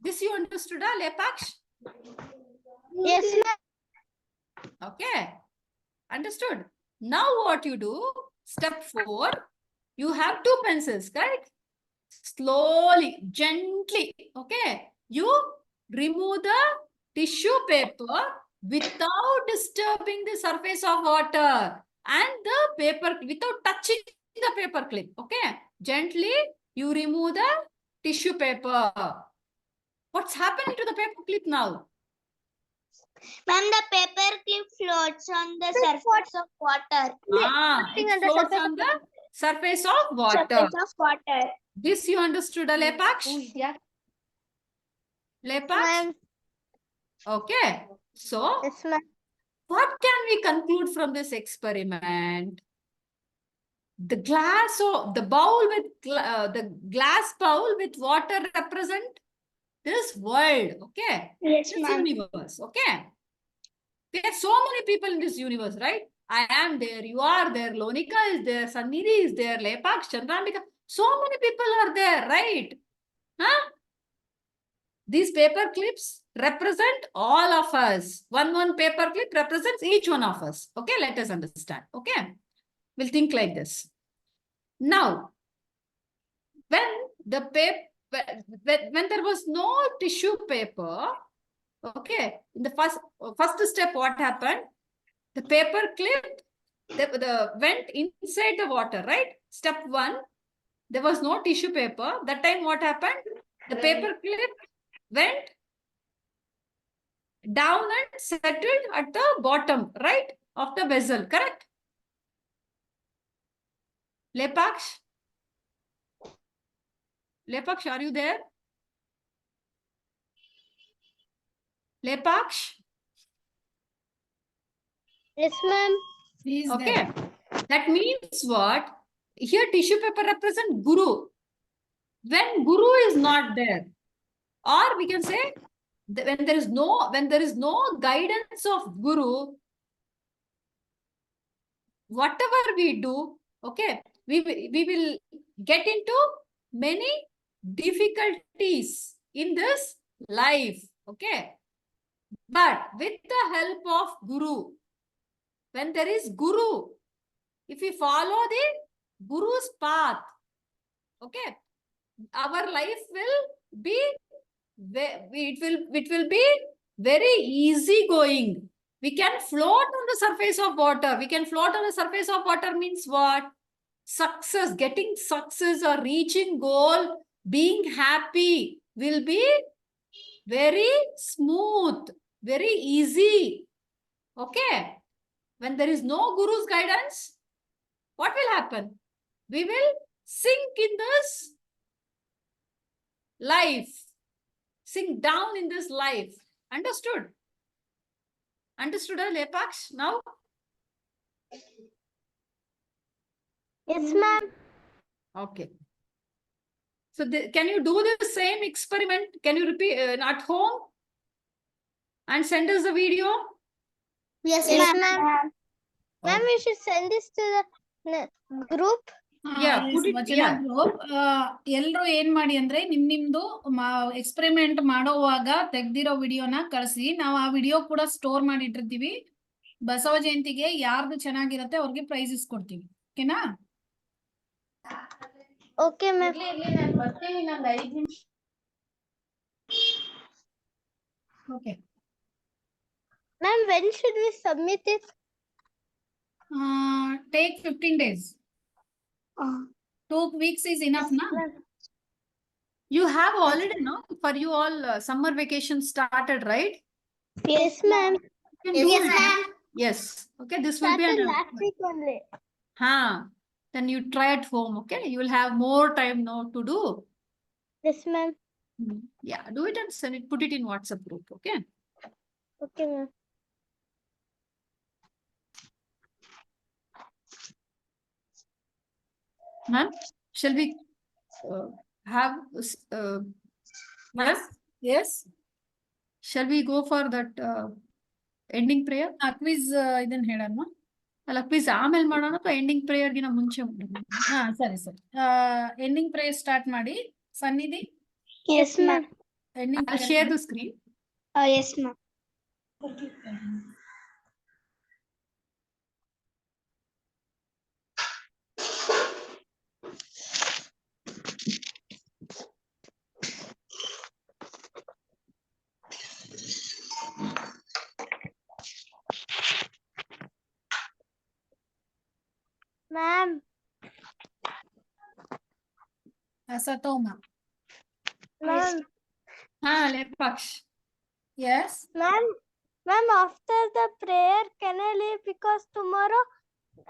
This you understood, Lepaksh? Yes, ma'am. Okay. Understood. Now what you do? Step 4. You have 2 pencils, correct? Slowly, gently, okay? You remove the tissue paper without disturbing the surface of water and the paper, without touching the paper clip, okay? Gently, you remove the tissue paper. What's happening to the paper clip now? Ma'am, the paper clip floats on the surface of water. It floats on the surface of water. Surface of water. This you understood, Lepaksh? Lepaksh? Ma'am. Okay. So, Yes, ma'am. what can we conclude from this experiment? The glass or the bowl with the glass bowl with water represent this world. Okay. Yes, This ma'am. universe. Okay. There are so many people in this universe, right? I am there, you are there, Lonika is there, Sannidhi is there, Lepaksh, Chandrambika. So many people are there, right? Huh? These paper clips represent all of us. One paper clip represents each one of us. Okay, let us understand. Okay, we'll think like this. Now, when the paper, when there was no tissue paper, okay, in the first step, what happened? The paper clip the went inside the water, right? Step 1, there was no tissue paper. That time, what happened? The paper clip went down and settled at the bottom, right, of the vessel, correct? Lepaksh? Lepaksh, are you there? Lepaksh? Yes, ma'am. He is Okay. there. That means what? Here tissue paper represent Guru. When Guru is not there, or we can say when there is no guidance of Guru, whatever we do, okay, we will get into many difficulties in this life, okay? But with the help of Guru, when there is Guru, if we follow the Guru's path, okay, our life will be, it will be very easy going. We can float on the surface of water. We can float on the surface of water means what? Success, getting success or reaching goal, being happy will be very smooth, very easy. Okay. When there is no Guru's guidance, what will happen? We will sink in this life, sink down in this life. Understood? Understood, Lepaksh, now? Yes, ma'am. Okay. So can you do the same experiment? Can you repeat at home and send us the video? Yes, ma'am. Ma'am, we should send this to the group. Yeah, put it, ವಚನ yeah. Group ಎಲ್ರು ಏನ್ ಮಾಡಿ ಅಂದ್ರೆ ನಿಮ್ದು experiment ಮಾಡೋವಾಗ ತೆಗ್ದಿರೋ ವಿಡಿಯೋನ ಕಳಿಸಿ. ನಾವು ಆ ವಿಡಿಯೋ ಕೂಡ ಸ್ಟೋರ್ ಮಾಡಿ ಇಟ್ಟಿರ್ತೀವಿ. ಬಸವ ಜಯಂತಿಗೆ ಯಾರ್ದು ಚೆನ್ನಾಗಿರತ್ತೆ ಅವ್ರಿಗೆ ಪ್ರೈಸಸ್ ಕೊಡ್ತೀವಿ. ಓಕೆನಾ? Okay, ma'am. Okay. Ma'am, when should we submit it? Take 15 days. 2 weeks is enough, na? You have already, no? For you all, summer vacation started, right? Yes, ma'am. Yes, ma'am. Yes. Okay, this will be Started an last week only. Then you try at home, okay? You will have more time now to do. Yes, ma'am. Yeah, do it and send it, put it in WhatsApp group, okay? Okay, ma'am. Ma'am, shall we have, yes? Yes. Shall we go for that ending prayer quiz ಇದನ್ನ ಹೇಳಲ್ವಾ? ಅಲ್ಲ, quiz ಆಮೇಲೆ ಮಾಡೋಣ ಅಥವಾ ending ಪ್ರೇಯರ್ಗಿನ ಮುಂಚೆ ಮಾಡೋಣ? ಹಾ ಸರಿ ಸರಿ. ಎಂಡಿಂಗ್ ಪ್ರೇಯರ್ ಸ್ಟಾರ್ಟ್ ಮಾಡಿ. ಸನ್ನಿಧಿ Yes, ma'am. Ending I'll share the screen. Yes, ma'am. Ma'am. ಅಸತೋಮ. Ma'am. Let Paksh. Yes. Ma'am, after the prayer, can I leave? Because tomorrow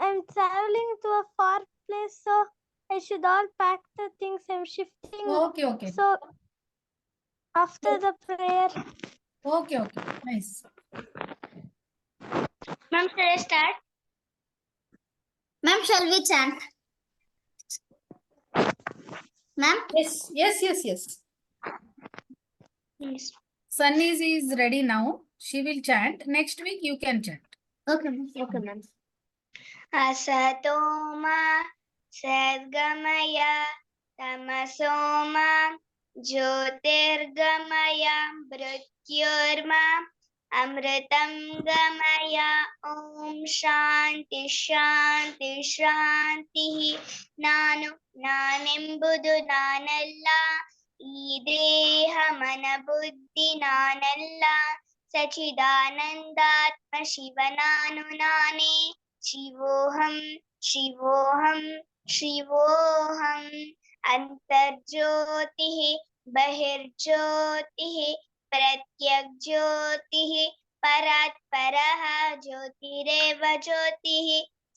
I'm traveling to a far place, so I should all pack the things. I'm shifting. Okay. So after the prayer. Okay. Nice. Ma'am, shall I start? Ma'am, shall we chant? Ma'am? Yes. Yes. Sunny is ready now. She will chant. Next week you can chant. Okay, ma'am. Asatoma sadgamaya tamasoma jyotirgamaya mrityurma amritam gamaya. Om shanti shanti shanti. ನಾನೆಂಬುದು ನಾನಲ್ಲ, ಈ ದೇಹ ಮನ ಬುದ್ಧಿ ನಾನಲ್ಲ, ಸಚಿದಾನಂದಾತ್ಮ ಶಿವ ನಾನೇ. ಶಿವೋಹಂ ಶಿವೋಹಂ ಶಿವೋಹಂ. ಅಂತರ್ಜ್ಯೋತಿ ಬಹಿರ್ಜ್ಯೋತಿ ಪ್ರತ್ಯಗ್ಜ್ಯೋತಿ ಪರಾತ್ ಪರಃ ಜ್ಯೋತಿರೇವ ಜ್ಯೋತಿ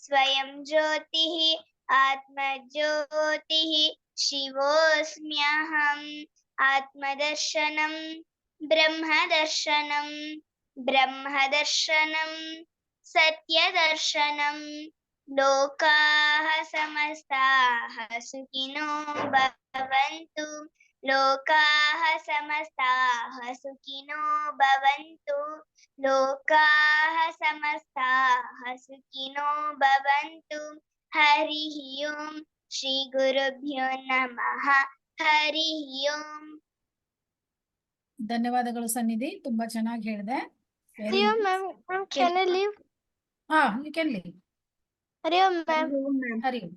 ಸ್ವಯಂ ಜ್ಯೋತಿ ಆತ್ಮಜ್ಯೋತಿ ಶಿವೋಸ್ಮ್ಯಹಂ. ಆತ್ಮದರ್ಶನಂ ಬ್ರಹ್ಮದರ್ಶನಂ ಬ್ರಹ್ಮದರ್ಶನಂ ಸತ್ಯದರ್ಶನಂ. ಲೋಕಾಃ ಸಮಸ್ತಾಃ ಸುಖಿನೋ ಭವಂತು. ಲೋಕಾಃ ಸಮಸ್ತಾಃ ಸುಖಿನೋ ಭವಂತು. ಲೋಕಾಃ ಸಮಸ್ತಾಃ ಸುಖಿನೋ ಭವಂತು. ಹರಿ ಓಂ. ಶ್ರೀ ಗುರುಭ್ಯೋ ನಮಃ. ಹರಿ ಓಂ. ಧನ್ಯವಾದಗಳು ಸನ್ನಿಧಿ, ತುಂಬಾ ಚೆನ್ನಾಗಿ ಹೇಳಿದೆ. Ma'am, can I leave? You can leave. Hari Om, ma'am. Hari Om.